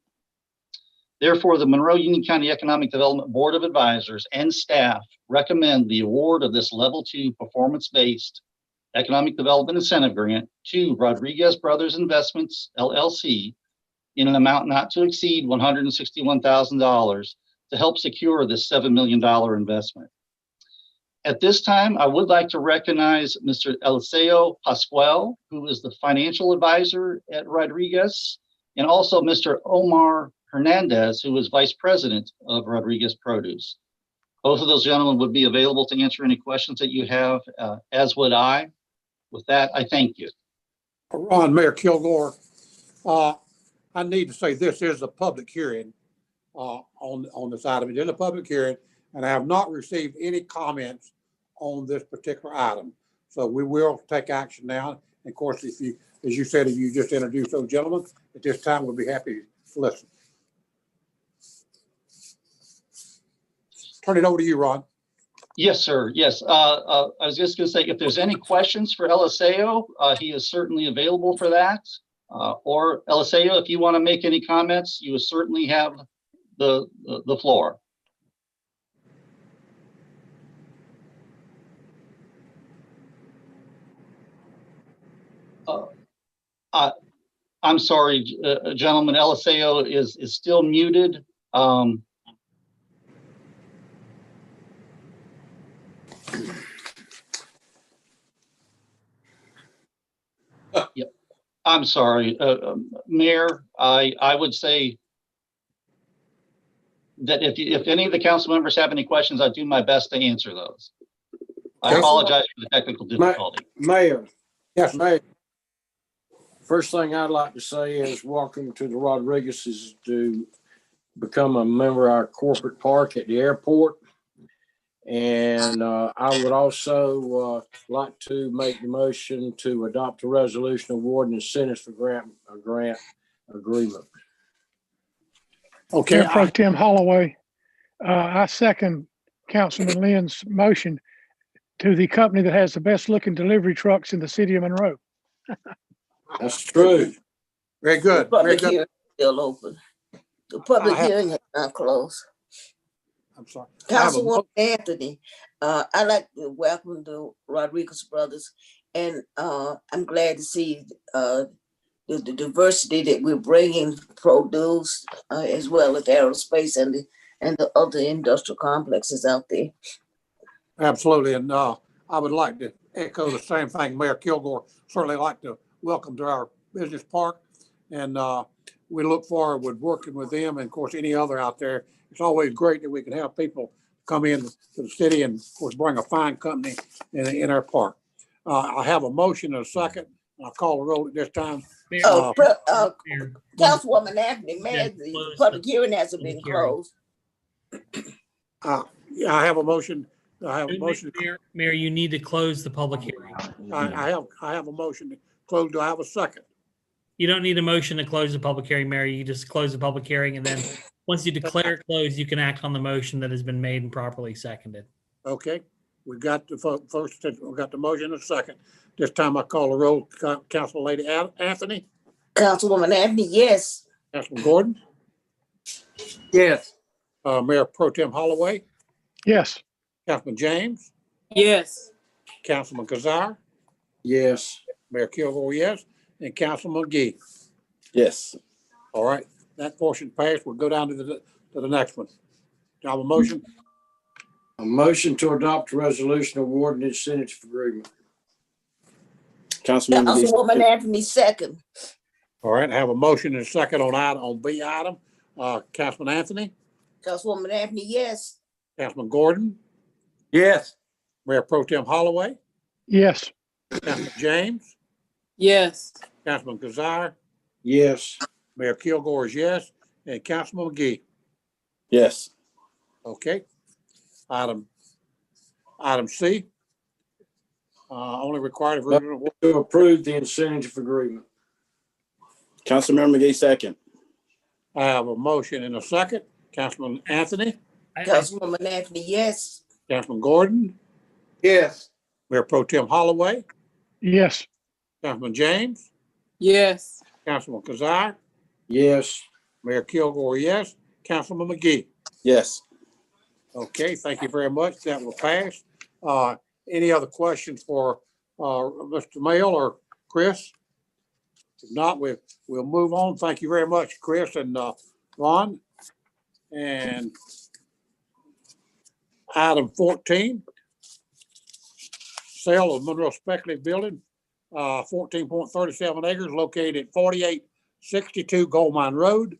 Therefore, the Monroe Union County Economic Development Board of Advisors and staff recommend the award of this Level 2 performance-based economic development incentive grant to Rodriguez Brothers Investments, LLC, in an amount not to exceed $161,000 to help secure this $7 million investment. At this time, I would like to recognize Mr. Eliseo Pascual, who is the financial advisor at Rodriguez, and also Mr. Omar Hernandez, who is vice president of Rodriguez Produce. Both of those gentlemen would be available to answer any questions that you have, as would I. With that, I thank you. Ron, Mayor Kilgore, I need to say this is a public hearing on this item. It is a public hearing, and I have not received any comments on this particular item. So we will take action now. And of course, if you, as you said, if you just introduced those gentlemen, at this time we'll be happy to listen. Turn it over to you, Ron. Yes, sir. Yes. I was just going to say, if there's any questions for Eliseo, he is certainly available for that. Or Eliseo, if you want to make any comments, you will certainly have the floor. I'm sorry, gentlemen. Eliseo is still muted. Yep. I'm sorry, Mayor. I would say that if any of the council members have any questions, I'll do my best to answer those. I apologize for the technical difficulty. Mayor. Yes. Mayor. First thing I'd like to say is welcome to the Rodriguez's to become a member of our corporate park at the airport. And I would also like to make the motion to adopt a resolution awarding incentives for a grant agreement. Okay. Mayor Pro Tem Holloway, I second Councilman Lynn's motion to the company that has the best looking delivery trucks in the city of Monroe. That's true. Very good. The Very public good. hearing is still open. The public hearing has not closed. I'm sorry. Councilwoman Anthony, I'd like to welcome the Rodriguez brothers, and I'm glad to see the diversity that we're bringing, produce as well as aerospace and the other industrial complexes out there. Absolutely, and I would like to echo the same thing. Mayor Kilgore certainly like to welcome to our business park, and we look forward with working with them, and of course any other out there. It's always great that we can have people come in to the city and of course bring a fine company in our park. I have a motion and a second. I'll call the roll at this time. Councilwoman Anthony, Mayor, the public hearing hasn't been closed. Yeah, I have a motion. I have a motion. Mayor, you need to close the public hearing. I have a motion to close. Do I have a second? You don't need a motion to close the public hearing, Mayor. You just close the public hearing, and then once you declare it closed, you can act on the motion that has been made and properly seconded. Okay, we got the first. We got the motion and a second. This time I call the roll. Council Lady Anthony. Councilwoman Anthony, yes. Councilman Gordon. Yes. Mayor Pro Tem Holloway, Yes. Councilman James, Yes. Councilman Kazar, Yes. Mayor Kilgore, yes, and Councilman McGee. Yes. All right, that portion passed. We'll go down to the next one. Do I have a motion? A motion to adopt a resolution awarding incentive agreement. Councilman McGee. Councilwoman Anthony second. All right, I have a motion and a second on B item. Councilman Anthony, Councilwoman Anthony, yes. Councilman Gordon, Yes. Mayor Pro Tem Holloway, Yes. Councilman James, Yes. Councilman Kazar, Yes. Mayor Kilgore is yes, and Councilman McGee. Yes. Okay. Item C. Only required of original. To approve the incentive agreement. Councilmember McGee, second. I have a motion and a second. Councilman Anthony, Councilwoman Anthony, yes. Councilman Gordon, Yes. Mayor Pro Tem Holloway, Yes. Councilman James, Yes. Councilman Kazar, Yes. Mayor Kilgore, yes. Councilman McGee. Yes. Okay, thank you very much. That will pass. Any other questions for Mr. Mail or Chris? If not, we'll move on. Thank you very much, Chris and Ron. And item 14, sale of Monroe speculative building, 14.37 acres located at 4862 Gold Mine Road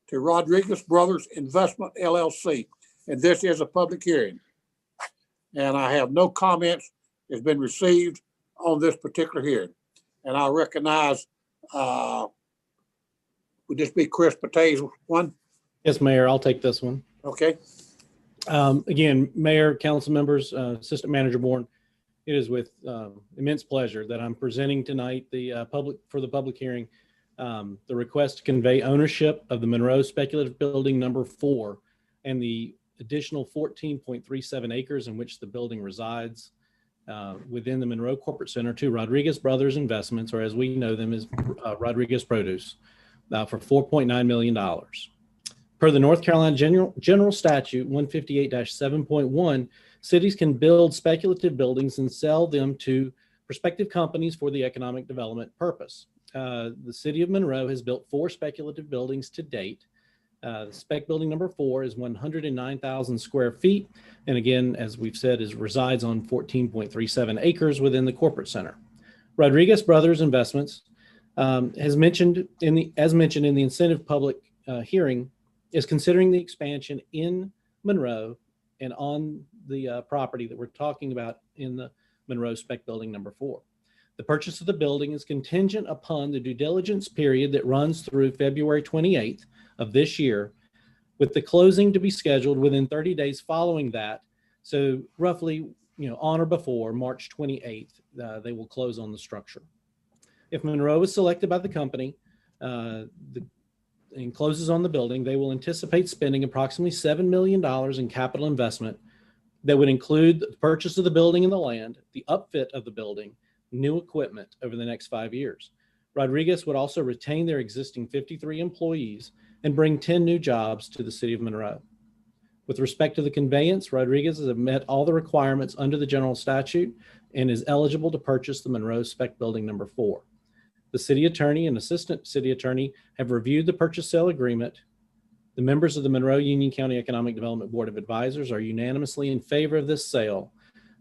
to Rodriguez Brothers Investment LLC. And this is a public hearing. And I have no comments has been received on this particular hearing. And I recognize, would this be Chris Patay's one? Yes, Mayor, I'll take this one. Okay, Again, Mayor, council members, Assistant Manager Bourne, it is with immense pleasure that I'm presenting tonight for the public hearing, the request to convey ownership of the Monroe Speculative Building number 4 and the additional 14.37 acres in which the building resides within the Monroe Corporate Center to Rodriguez Brothers Investments, or as we know them as Rodriguez Produce, for $4.9 million. Per the North Carolina General Statute 158-7.1, cities can build speculative buildings and sell them to prospective companies for the economic development purpose. The city of Monroe has built 4 speculative buildings to date. The spec building number 4 is 109,000 square feet. And again, as we've said, resides on 14.37 acres within the corporate center. Rodriguez Brothers Investments, as mentioned in the incentive public hearing, is considering the expansion in Monroe and on the property that we're talking about in the Monroe spec building number 4. The purchase of the building is contingent upon the due diligence period that runs through February 28th of this year, with the closing to be scheduled within 30 days following that. So roughly, on or before March 28th, they will close on the structure. If Monroe is selected by the company and closes on the building, they will anticipate spending approximately $7 million in capital investment that would include the purchase of the building and the land, the upfit of the building, new equipment over the next 5 years. Rodriguez would also retain their existing 53 employees and bring 10 new jobs to the city of Monroe. With respect to the conveyance, Rodriguez has met all the requirements under the general statute and is eligible to purchase the Monroe spec building number 4. The city attorney and assistant city attorney have reviewed the purchase sale agreement. The members of the Monroe Union County Economic Development Board of Advisors are unanimously in favor of this sale,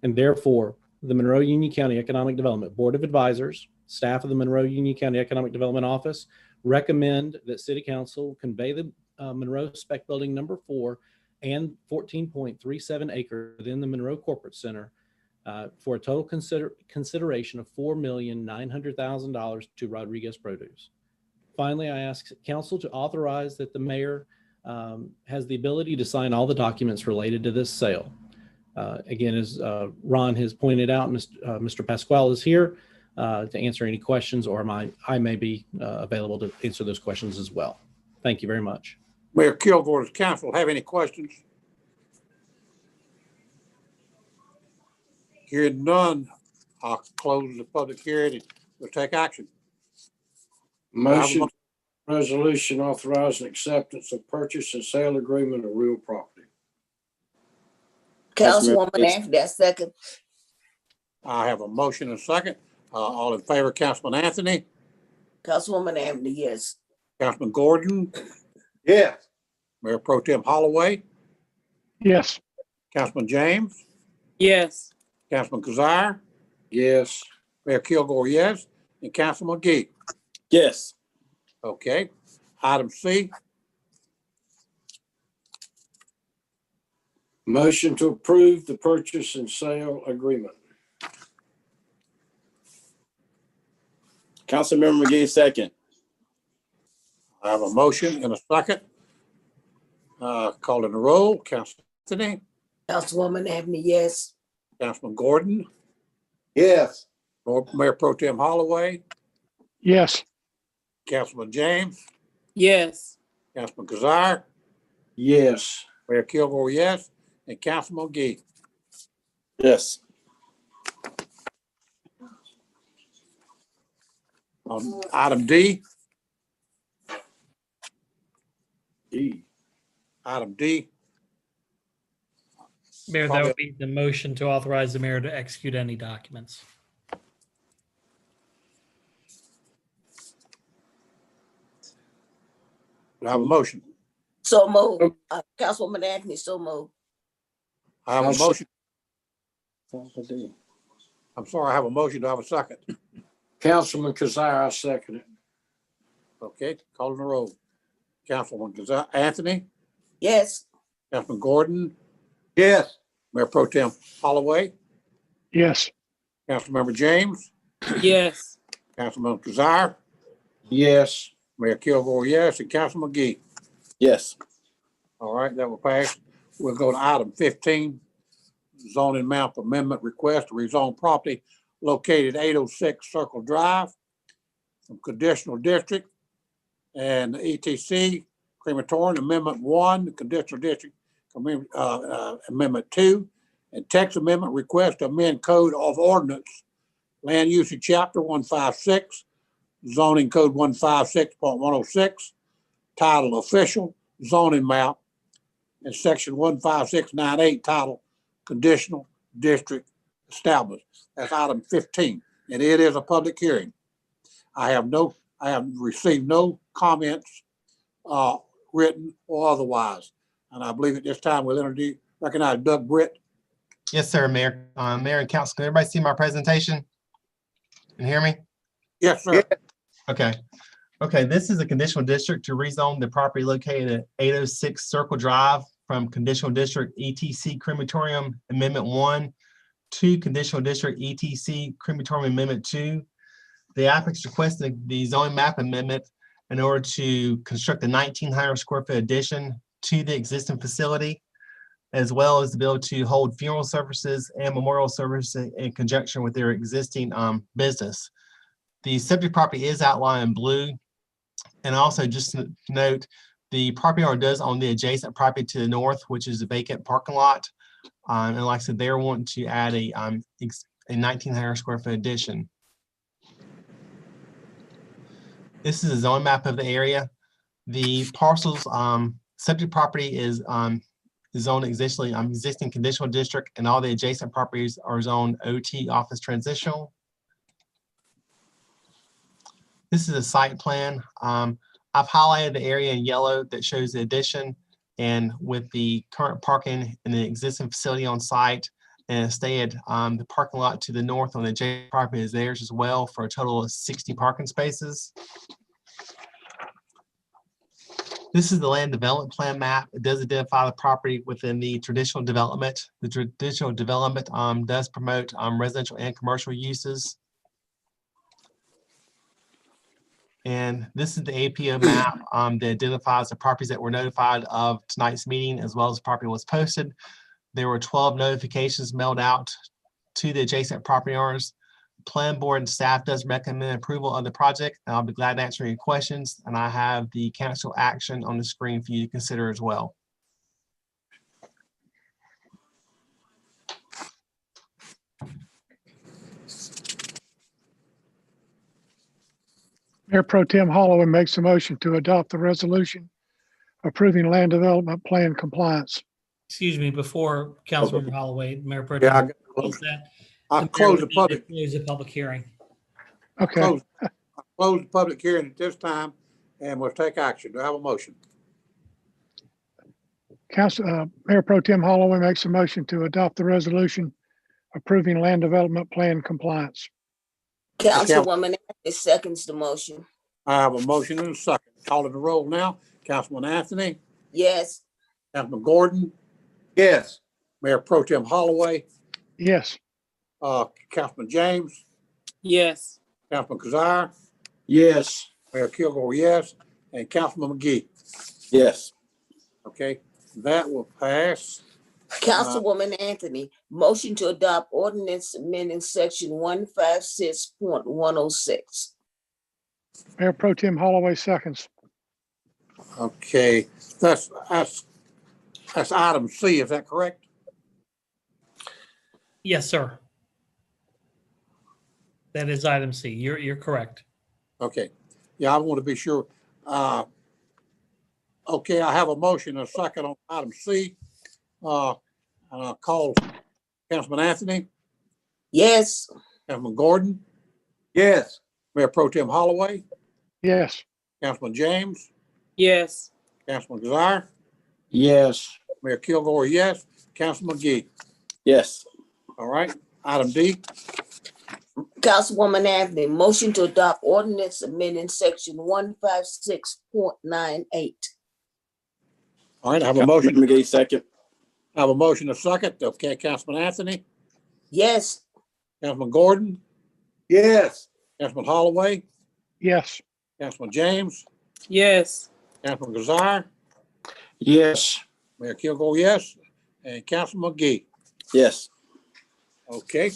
and therefore the Monroe Union County Economic Development Board of Advisors, staff of the Monroe Union County Economic Development Office, recommend that City Council convey the Monroe spec building number 4 and 14.37 acres within the Monroe Corporate Center for a total consideration of $4,900,000 to Rodriguez Produce. Finally, I ask Council to authorize that the mayor has the ability to sign all the documents related to this sale. Again, as Ron has pointed out, Mr. Pasquale is here to answer any questions, or I may be available to answer those questions as well. Thank you very much. Mayor Kilgore, does council have any questions? Hearing none, I'll close the public hearing and we'll take action. Motion Resolution authorizing acceptance of purchase and sale agreement of real property. Councilmember Councilwoman Gates. Anthony, that's second. I have a motion and a second. All in favor, Councilman Anthony, Councilwoman Anthony, yes. Councilman Gordon, Yes. Mayor Pro Tem Holloway, yes, Councilman James, Yes. Councilman Kazire, Yes. Mayor Kilgore, yes, and Councilman McGee. Yes. Okay. Item C, Motion to approve the purchase and sale agreement. Councilmember McGee, second. I have a motion and a second. Calling the roll, Councilman Anthony, Councilwoman Anthony, yes. Councilman Gordon, Yes. Mayor Pro Tem Holloway, yes, Councilman James, Yes. Councilman Kazire, Yes. Mayor Kilgore, yes, and Councilman McGee. Yes. On item D, item D, Mayor, that Probably- would be the motion to authorize the mayor to execute any documents. do I have a motion? So move. Councilwoman Anthony, so move. I have a Motion. motion. I'm sorry, I have a motion. Do I have a second? Councilman Kazire, I second it. Okay, calling the roll. Councilman Kazire, Anthony, Yes. Councilman Gordon, Yes. Mayor Pro Tem Holloway, yes, Councilmember James, Yes. Councilman Kazire, Yes. Mayor Kilgore, yes, and Councilman McGee. Yes. All right, that will pass. We'll go to item 15, zoning map amendment request to rezone property located 806 Circle Drive from conditional district and ETC crematorium amendment 1, conditional district amendment 2, and text amendment request to amend code of ordinance, land usage chapter 156, zoning code 156.106, title official, zoning map, and section 15698 title conditional district established. That's item 15, and it is a public hearing. I have received no comments, written or otherwise. And I believe at this time we'll recognize Doug Britt. Yes, sir, Mayor. Mayor and Council, can everybody see my presentation? Can you hear me? Yes, sir. Okay. Okay, this is a conditional district to rezone the property located at 806 Circle Drive from conditional district ETC crematorium amendment 1 to conditional district ETC crematorium amendment 2. The applicant's requesting the zoning map amendment in order to construct a 1,900 square foot addition to the existing facility, as well as to be able to hold funeral services and memorial services in conjunction with their existing business. The subject property is outlined in blue. And also just to note, the property owner does own the adjacent property to the north, which is a vacant parking lot. And like I said, they're wanting to add a 1,900 square foot addition. This is a zone map of the area. The parcels subject property is zoned existing conditional district, and all the adjacent properties are zoned OT office transitional. This is a site plan. I've highlighted the area in yellow that shows the addition, and with the current parking in the existing facility on site and stayed the parking lot to the north on the adjacent property is theirs as well for a total of 60 parking spaces. This is the land development plan map. It does identify the property within the traditional development. The traditional development does promote residential and commercial uses. And this is the APO map that identifies the properties that were notified of tonight's meeting, as well as the property was posted. There were 12 notifications mailed out to the adjacent property owners. Plan board and staff does recommend approval of the project, and I'll be glad to answer any questions. And I have the council action on the screen for you to consider as well. Mayor Pro Tem Holloway makes a motion to adopt the resolution approving land development plan compliance. Excuse me, before Councilmember Holloway, Mayor Pro Yeah, Tem does that. I the mayor close would the need to public, Close the public hearing. Okay, close the public hearing at this time, and we'll take action. Do I have a motion? Mayor Pro Tem Holloway makes a motion to adopt the resolution approving land development plan compliance. Councilwoman Anthony seconds the motion. I have a motion and a second. Calling the roll now. Councilman Anthony, Yes. Councilman Gordon, Yes. Mayor Pro Tem Holloway, Yes, Councilman James, Yes. Councilman Kazire, Yes. Mayor Kilgore, yes, and Councilman McGee. Yes. Okay, that will pass. Councilwoman Anthony, motion to adopt ordinance amending section 156.106. Mayor Pro Tem Holloway seconds. Okay, that's item C, is that correct? Yes, sir. That is item C. You're correct. Okay, yeah, I want to be sure. Okay, I have a motion and a second on item C. And I'll call Councilman Anthony, Yes. Councilman Gordon, Yes. Mayor Pro Tem Holloway, Yes, Councilman James, Yes. Councilman Kazire, Yes. Mayor Kilgore, yes, Councilman McGee. Yes. All right, item D. Councilwoman Anthony, motion to adopt ordinance amending section 156.98. All right, I have a motion. McGee, second. I have a motion, a second. Okay, Councilman Anthony, Yes. Councilman Gordon, Yes. Councilman Holloway, yes, Councilman James, Yes. Councilman Kazire, Yes. Mayor Kilgore, yes, and Councilman McGee. Yes. Okay.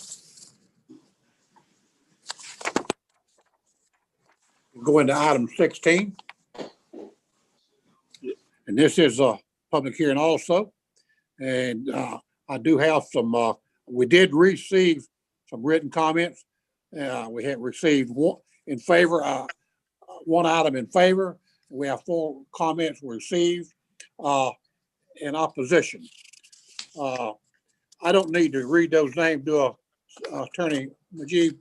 Go into item 16. And this is a public hearing also. And I do have some, we did receive some written comments. We had received one in favor, one item in favor. We have 4 comments received in opposition. I don't need to read those names, do Attorney McGee?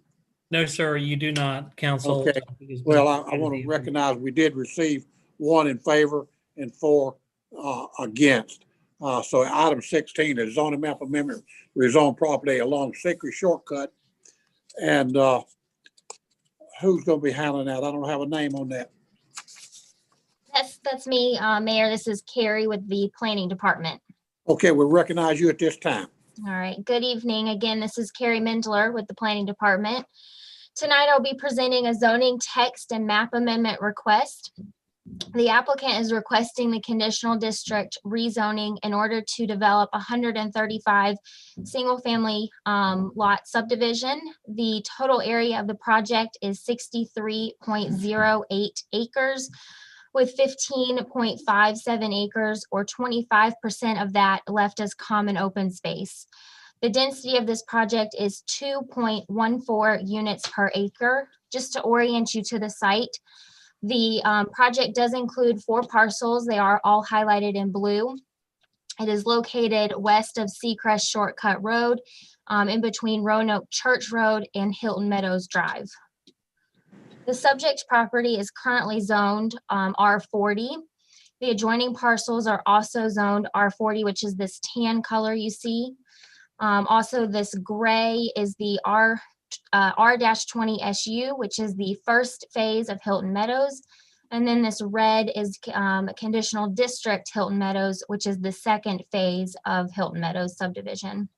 No, sir, you do not, counsel. Okay. Well, I want to recognize we did receive 1 in favor and 4 against. So item 16 is zoning map amendment, rezone property along Secret Shortcut. And who's going to be handling that? I don't have a name on that. That's me, Mayor. This is Carrie with the Planning Department. Okay, we'll recognize you at this time. All right, good evening. Again, this is Carrie Mindler with the Planning Department. Tonight, I'll be presenting a zoning text and map amendment request. The applicant is requesting the conditional district rezoning in order to develop 135 single-family lot subdivision. The total area of the project is 63.08 acres, with 15.57 acres or 25% of that left as common open space. The density of this project is 2.14 units per acre. Just to orient you to the site, the project does include 4 parcels. They are all highlighted in blue. It is located west of Seacrest Shortcut Road, in between Roanoke Church Road and Hilton Meadows Drive. The subject property is currently zoned R40. The adjoining parcels are also zoned R40, which is this tan color you see. Also, this gray is the R-20 SU, which is the first phase of Hilton Meadows. And then this red is conditional district Hilton Meadows, which is the second phase of Hilton Meadows subdivision.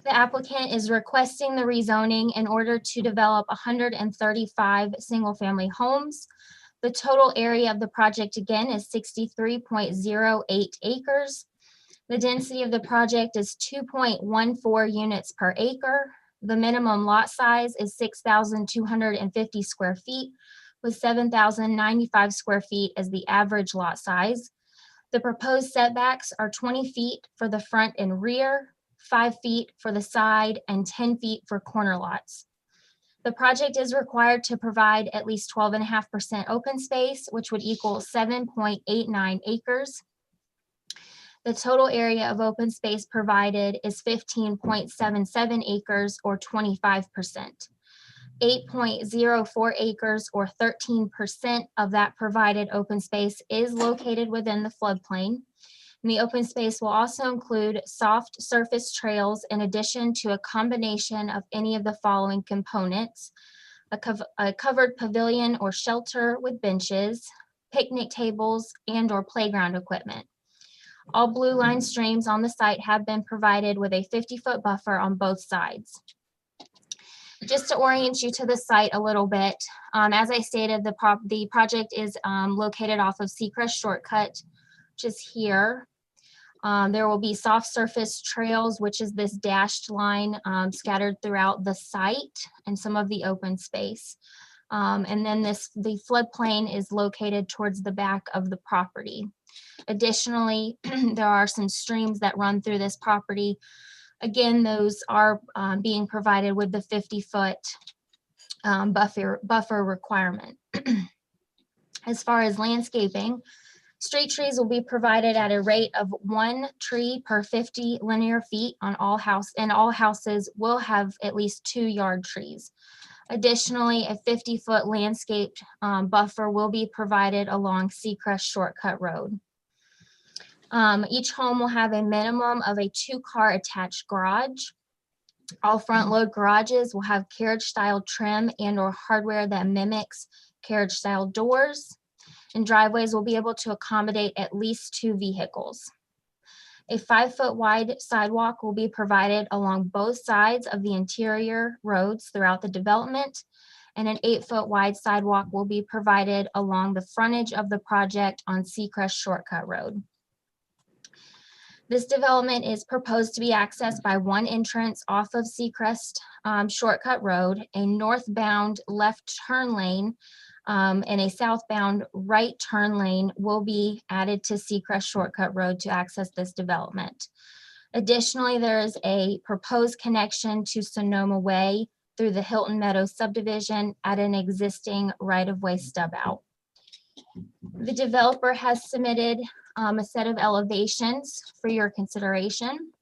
The applicant is requesting the rezoning in order to develop 135 single-family homes. The total area of the project, again, is 63.08 acres. The density of the project is 2.14 units per acre. The minimum lot size is 6,250 square feet, with 7,095 square feet as the average lot size. The proposed setbacks are 20 feet for the front and rear, 5 feet for the side, and 10 feet for corner lots. The project is required to provide at least 12.5% open space, which would equal 7.89 acres. The total area of open space provided is 15.77 acres or 25%. 8.04 acres or 13% of that provided open space is located within the floodplain. And the open space will also include soft surface trails in addition to a combination of any of the following components: a covered pavilion or shelter with benches, picnic tables, and/or playground equipment. All blue line streams on the site have been provided with a 50-foot buffer on both sides. Just to orient you to the site a little bit, as I stated, the project is located off of Seacrest Shortcut, which is here. There will be soft surface trails, which is this dashed line scattered throughout the site and some of the open space. And then the floodplain is located towards the back of the property. Additionally, there are some streams that run through this property. Again, those are being provided with the 50-foot buffer requirement. As far as landscaping, street trees will be provided at a rate of 1 tree per 50 linear feet on all houses will have at least 2 yard trees. Additionally, a 50-foot landscape buffer will be provided along Seacrest Shortcut Road. Each home will have a minimum of a 2-car attached garage. All front load garages will have carriage style trim and/or hardware that mimics carriage style doors, and driveways will be able to accommodate at least 2 vehicles. A 5-foot wide sidewalk will be provided along both sides of the interior roads throughout the development, and an 8-foot wide sidewalk will be provided along the frontage of the project on Seacrest Shortcut Road. This development is proposed to be accessed by one entrance off of Seacrest Shortcut Road, a northbound left turn lane, and a southbound right turn lane will be added to Seacrest Shortcut Road to access this development. Additionally, there is a proposed connection to Sonoma Way through the Hilton Meadows subdivision at an existing right-of-way stub out. The developer has submitted a set of elevations for your consideration.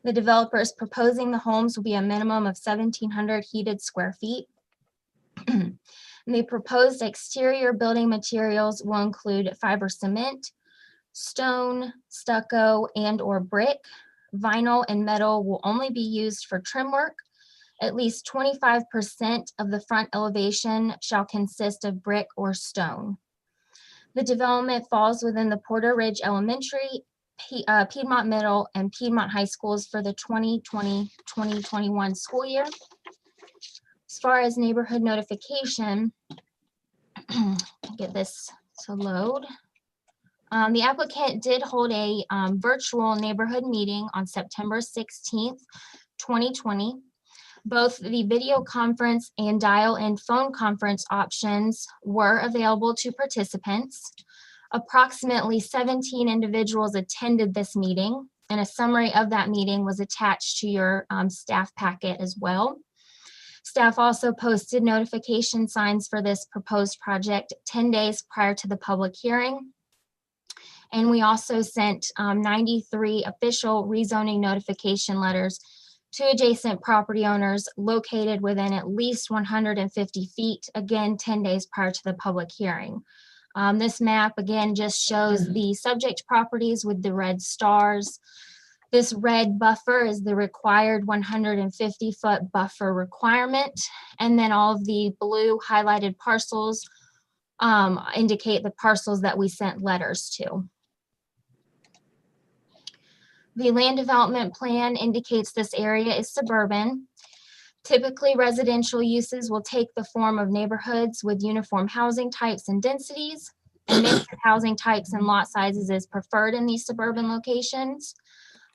The developer is proposing the homes will be a minimum of 1,700 heated square feet. The proposed exterior building materials will include fiber cement, stone, stucco, and/or brick. Vinyl and metal will only be used for trim work. At least 25% of the front elevation shall consist of brick or stone. The development falls within the Porter Ridge Elementary, Piedmont Middle, and Piedmont High Schools for the 2020-2021 school year. As far as neighborhood notification, get this to load. The applicant did hold a virtual neighborhood meeting on September 16th, 2020. Both the video conference and dial-in phone conference options were available to participants. Approximately 17 individuals attended this meeting, and a summary of that meeting was attached to your staff packet as well. Staff also posted notification signs for this proposed project 10 days prior to the public hearing. And we also sent 93 official rezoning notification letters to adjacent property owners located within at least 150 feet, again, 10 days prior to the public hearing. This map, again, just shows the subject properties with the red stars. This red buffer is the required 150-foot buffer requirement. And then all of the blue highlighted parcels indicate the parcels that we sent letters to. The land development plan indicates this area is suburban. Typically, residential uses will take the form of neighborhoods with uniform housing types and densities. And mix of housing types and lot sizes is preferred in these suburban locations.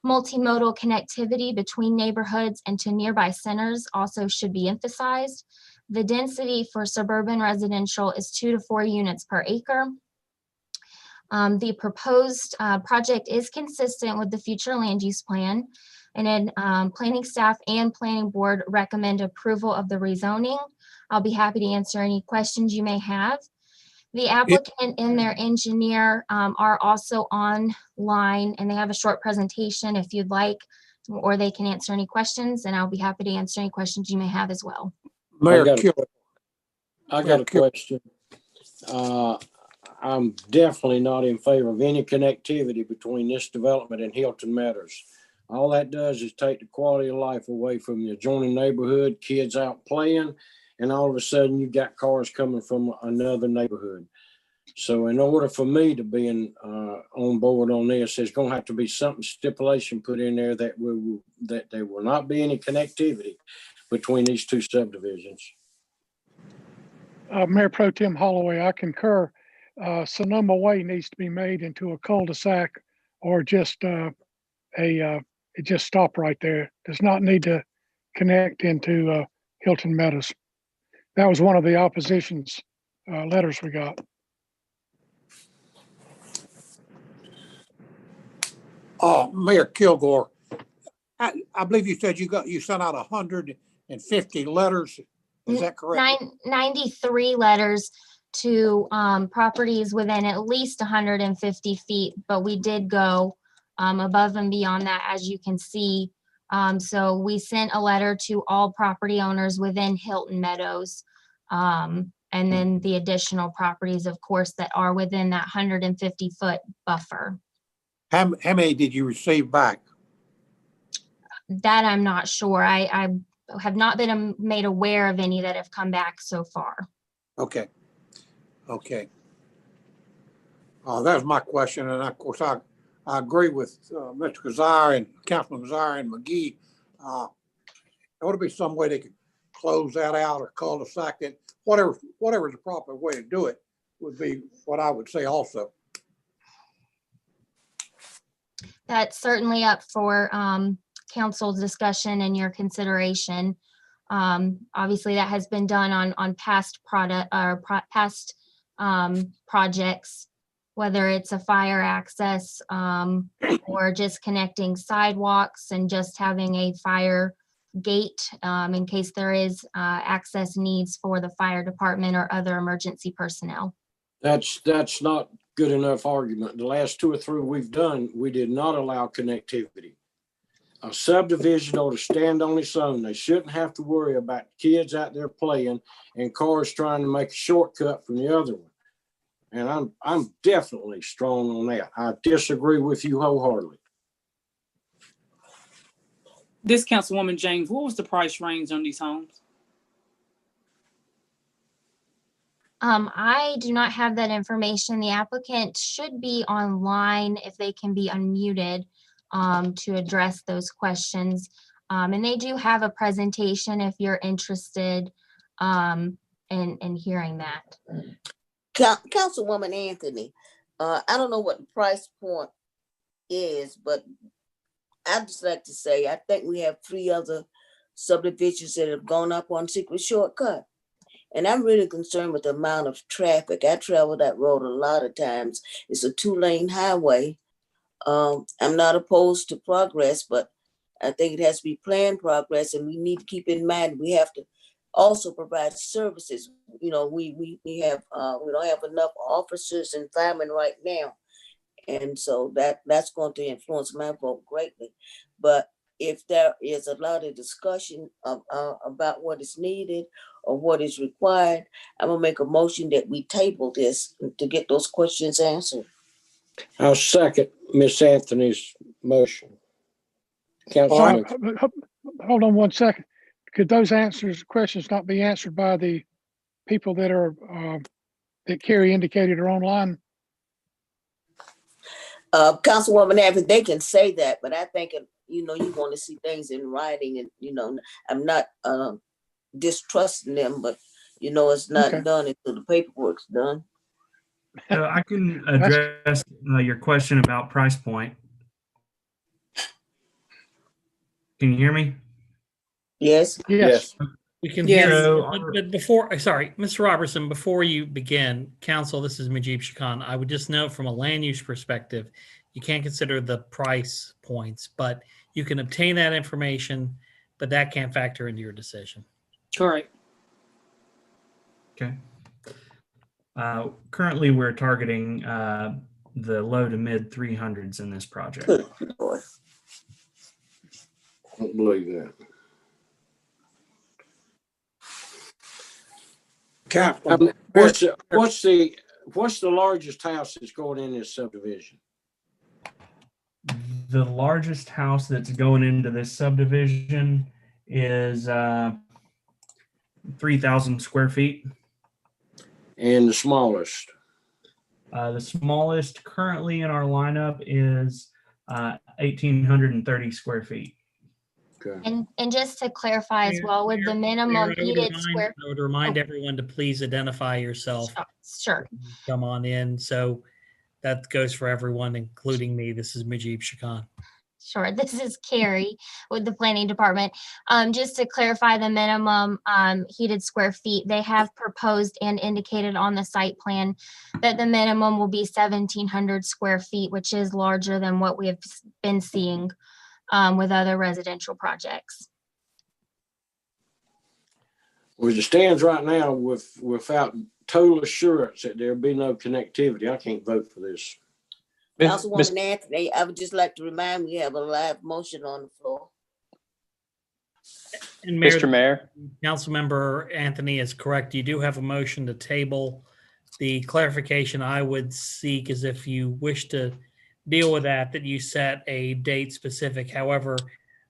Multimodal connectivity between neighborhoods and to nearby centers also should be emphasized. The density for suburban residential is 2 to 4 units per acre. The proposed project is consistent with the future land use plan. And then planning staff and planning board recommend approval of the rezoning. I'll be happy to answer any questions you may have. The applicant and their engineer are also online, and they have a short presentation if you'd like, or they can answer any questions, and I'll be happy to answer any questions you may have as well. Mayor I got a question. I'm definitely not in favor of any connectivity between this development and Hilton Meadows. All that does is take the quality of life away from the adjoining neighborhood, kids out playing, and all of a sudden you've got cars coming from another neighborhood. So in order for me to be on board on this, there's going to have to be something stipulation put in there that there will not be any connectivity between these two subdivisions. Mayor Pro Tem Holloway, I concur. Sonoma Way needs to be made into a cul-de-sac, or just it just stop right there. Does not need to connect into Hilton Meadows. That was one of the opposition's letters we got. Mayor Kilgore, I believe you said you sent out 150 letters. Is that correct? 93 letters to properties within at least 150 feet, but we did go above and beyond that, as you can see. So we sent a letter to all property owners within Hilton Meadows, and then the additional properties, of course, that are within that 150-foot buffer. How many did you receive back? That I'm not sure. I have not been made aware of any that have come back so far. Okay. That's my question, and of course I agree with Mr. Kazire and Councilman Kazire and McGee. There ought to be some way they could close that out or cul-de-sac it. Whatever is the proper way to do it would be what I would say also. That's certainly up for council's discussion and your consideration. Obviously, that has been done on past past projects, whether it's a fire access or just connecting sidewalks and just having a fire gate in case there is access needs for the fire department or other emergency personnel. That's not good enough argument. The last 2 or 3 we've done, we did not allow connectivity. A subdivision ought to stand on its own. They shouldn't have to worry about kids out there playing and cars trying to make a shortcut from the other one. And I'm definitely strong on that. I disagree with you wholeheartedly. This Councilwoman James, what was the price range on these homes? I do not have that information. The applicant should be online if they can be unmuted to address those questions. And they do have a presentation if you're interested in hearing that. Councilwoman Anthony, I don't know what the price point is, but I'd just like to say, I think we have 3 other subdivisions that have gone up on Secret Shortcut. And I'm really concerned with the amount of traffic. I travel that road a lot of times. It's a 2-lane highway. I'm not opposed to progress, but I think it has to be planned progress, and we need to keep in mind we have to also provide services. You know, we don't have enough officers and firemen right now, and so that's going to influence my vote greatly. But if there is a lot of discussion about what is needed or what is required, I'm gonna make a motion that we table this to get those questions answered. I'll second Miss Anthony's motion. Councilman. Hold on 1 second. Could those questions not be answered by the people that are that Carrie indicated are online? Councilwoman Abbott, they can say that, but I think you want to see things in writing, and I'm not distrusting them, but it's not done until the paperwork's done. I can address your question about price point. Can you hear me? Yes. Yes. We can Yes. hear So you, but before, sorry, Mr. Robertson, before you begin, council, this is Majib Shakan. I would just note from a land use perspective, you can't consider the price points, but you can obtain that information, but that can't factor into your decision. Correct. Okay. Currently, we're targeting the low to mid 300s in this project. Good Lord. I don't believe that. Council, What's the largest house that's going in this subdivision? The largest house that's going into this subdivision is 3,000 square feet. And the smallest? The smallest currently in our lineup is 1,830 square feet. Okay. And just to clarify as well, with the minimum heated square. I would remind everyone to please identify yourself. Sure. Come on in. So that goes for everyone, including me. This is Majib Shakan. Sure. This is Carrie with the planning department. Just to clarify the minimum heated square feet, they have proposed and indicated on the site plan that the minimum will be 1,700 square feet, which is larger than what we have been seeing with other residential projects. Well, as it stands right now, without total assurance that there'll be no connectivity, I can't vote for this. Councilwoman Anthony, I would just like to remind we have a live motion on the floor. And Mayor, Mr. Mayor, Councilmember Anthony is correct. You do have a motion to table. The clarification I would seek is if you wish to deal with that you set a date specific. However,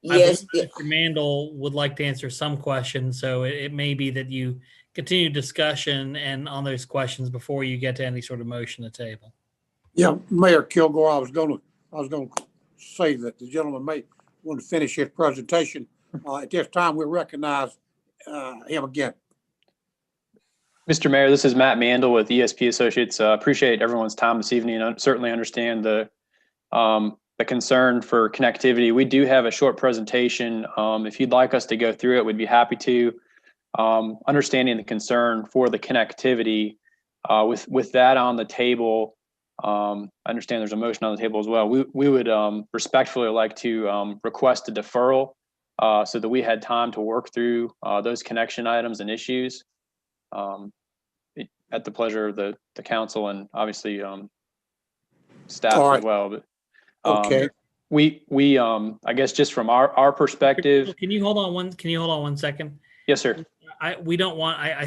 Yes. I believe Mr. Mandel would like to answer some questions, so it may be that you continue discussion and on those questions before you get to any sort of motion to table. yeah, Mayor Kilgore, I was gonna say that the gentleman may want to finish his presentation. At this time, we recognize him again. Mr. Mayor, this is Matt Mandel with ESP Associates. Appreciate everyone's time this evening and certainly understand the concern for connectivity. We do have a short presentation. If you'd like us to go through it, we'd be happy to. Understanding the concern for the connectivity, with that on the table, I understand there's a motion on the table as well. We would respectfully like to request a deferral so that we had time to work through those connection items and issues at the pleasure of the council and obviously staff All right. as well. But Okay. we I guess just from our perspective. Can you hold on one second? Yes, sir. I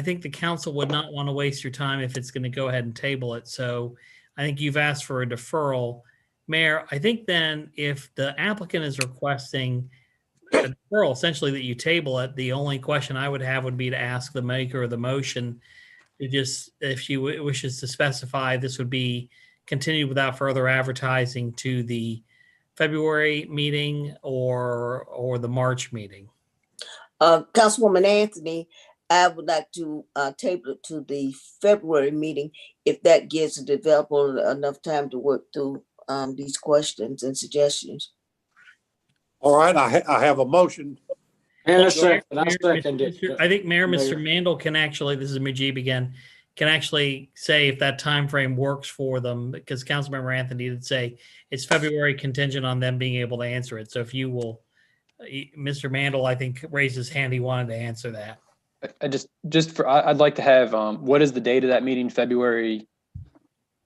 think the council would not want to waste your time if it's going to go ahead and table it. So I think you've asked for a deferral. Mayor, I think then if the applicant is requesting a deferral, essentially that you table it, the only question I would have would be to ask the maker of the motion to just, if she wishes to specify, this would be continued without further advertising to the February meeting or the March meeting. Councilwoman Anthony, I would like to table it to the February meeting if that gives the developer enough time to work through these questions and suggestions. All right, I have a motion. And a second, I second it. I think Mayor, Mr. Mayor. Mandel can actually, this is Majib again, can actually say if that time frame works for them, because Councilmember Anthony did say it's February contingent on them being able to answer it. So if you will, Mr. Mandel, I think raised his hand. He wanted to answer that. I'd like to have, what is the date of that meeting? February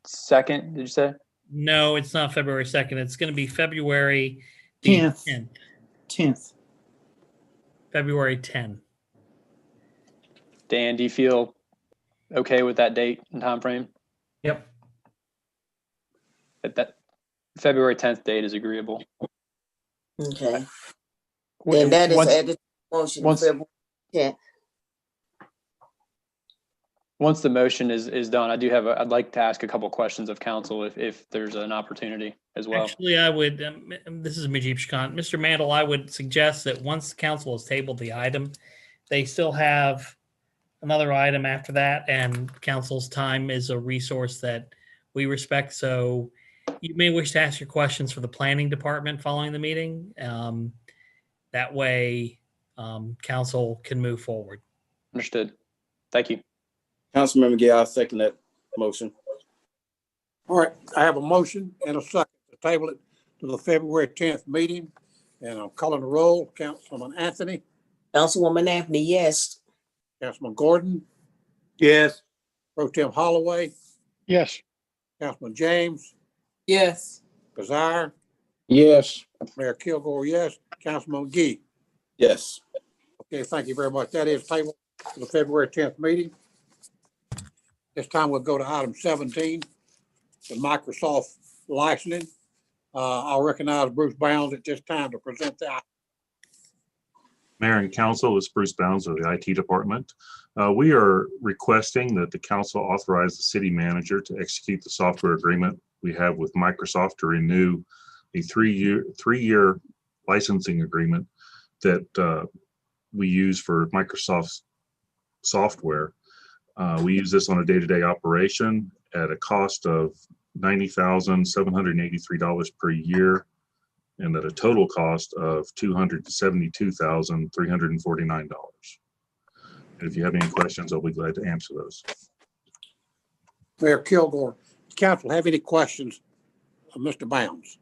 2nd, did you say? No, it's not February 2nd. It's going to be February 10th. 10th. February 10. Dan, do you feel okay with that date and time frame? Yep. That February 10th date is agreeable. Okay. And that is added to the motion February 10th. Once the motion is done, I'd like to ask a couple of questions of council if there's an opportunity as well. Actually, I would, this is Majib Shakan. Mr. Mandel, I would suggest that once the council has tabled the item, they still have another item after that, and council's time is a resource that we respect. So you may wish to ask your questions for the planning department following the meeting. That way, council can move forward. Understood. Thank you. Councilmember Gay, I'll second that motion. All right, I have a motion and a second to table it to the February 10th meeting. And I'm calling the roll. Councilman Anthony, Councilwoman Anthony, yes. Councilman Gordon, Yes. Pro Tem Holloway, Yes. Councilman James, Yes. Kazire, Yes. Mayor Kilgore, yes. Councilman McGee. Yes. Okay, thank you very much. That is tabled to the February 10th meeting. This time we'll go to item 17, the Microsoft licensing. I'll recognize Bruce Bounds at this time to present that. Mayor and Council, it's Bruce Bounds of the IT Department. We are requesting that the council authorize the city manager to execute the software agreement we have with Microsoft to renew a three-year licensing agreement that we use for Microsoft's software. We use this on a day-to-day operation at a cost of $90,783 per year, and at a total cost of $272,349. And if you have any questions, I'll be glad to answer those. Mayor Kilgore, council have any questions of Mr. Bounds?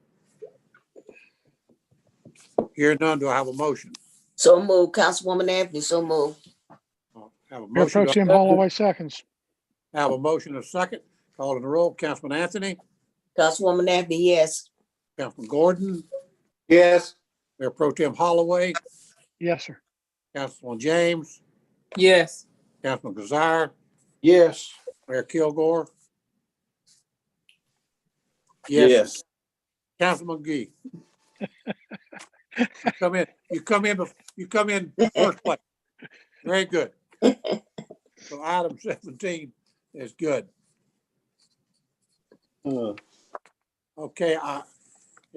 Hearing none, do I have a motion? So move, Councilwoman Anthony, so move. Have a Mayor Pro motion. Tem Holloway seconds. Have a motion and a second. Calling the roll. Councilman Anthony, Councilwoman Anthony, yes. Councilman Gordon, Yes. Mayor Pro Tem Holloway, Yes, sir. Councilman James, Yes. Councilman Kazire, Yes. Mayor Kilgore. Yes. Councilman McGee. You come in first place. Very good. So item 17 is good. Okay, at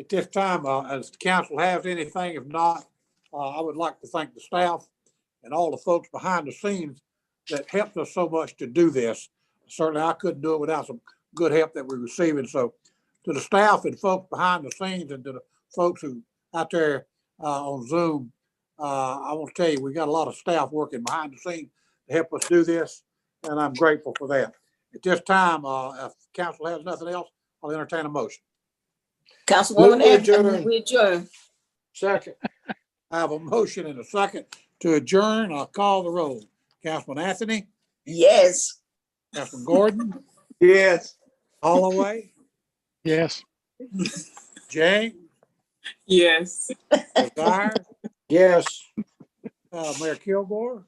this time, as the council has anything, if not, I would like to thank the staff and all the folks behind the scenes that helped us so much to do this. Certainly, I couldn't do it without some good help that we're receiving. So to the staff and folks behind the scenes and to the folks who out there on Zoom, I want to tell you, we got a lot of staff working behind the scenes to help us do this, and I'm grateful for that. At this time, if council has nothing else, I'll entertain a motion. Councilwoman Move to Anthony, adjourn. we adjourn. Second. I have a motion and a second to adjourn. I'll call the roll. Councilman Anthony, Yes. Councilman Gordon, Yes. Holloway, Yes. James, Yes. Desire, Yes. Mayor Kilgore,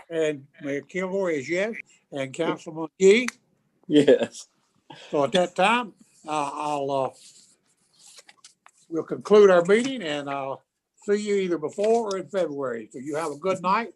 and Mayor Kilgore is yes, and Councilman McGee. Yes. So at that time, we'll conclude our meeting and I'll see you either before or in February. So you have a good night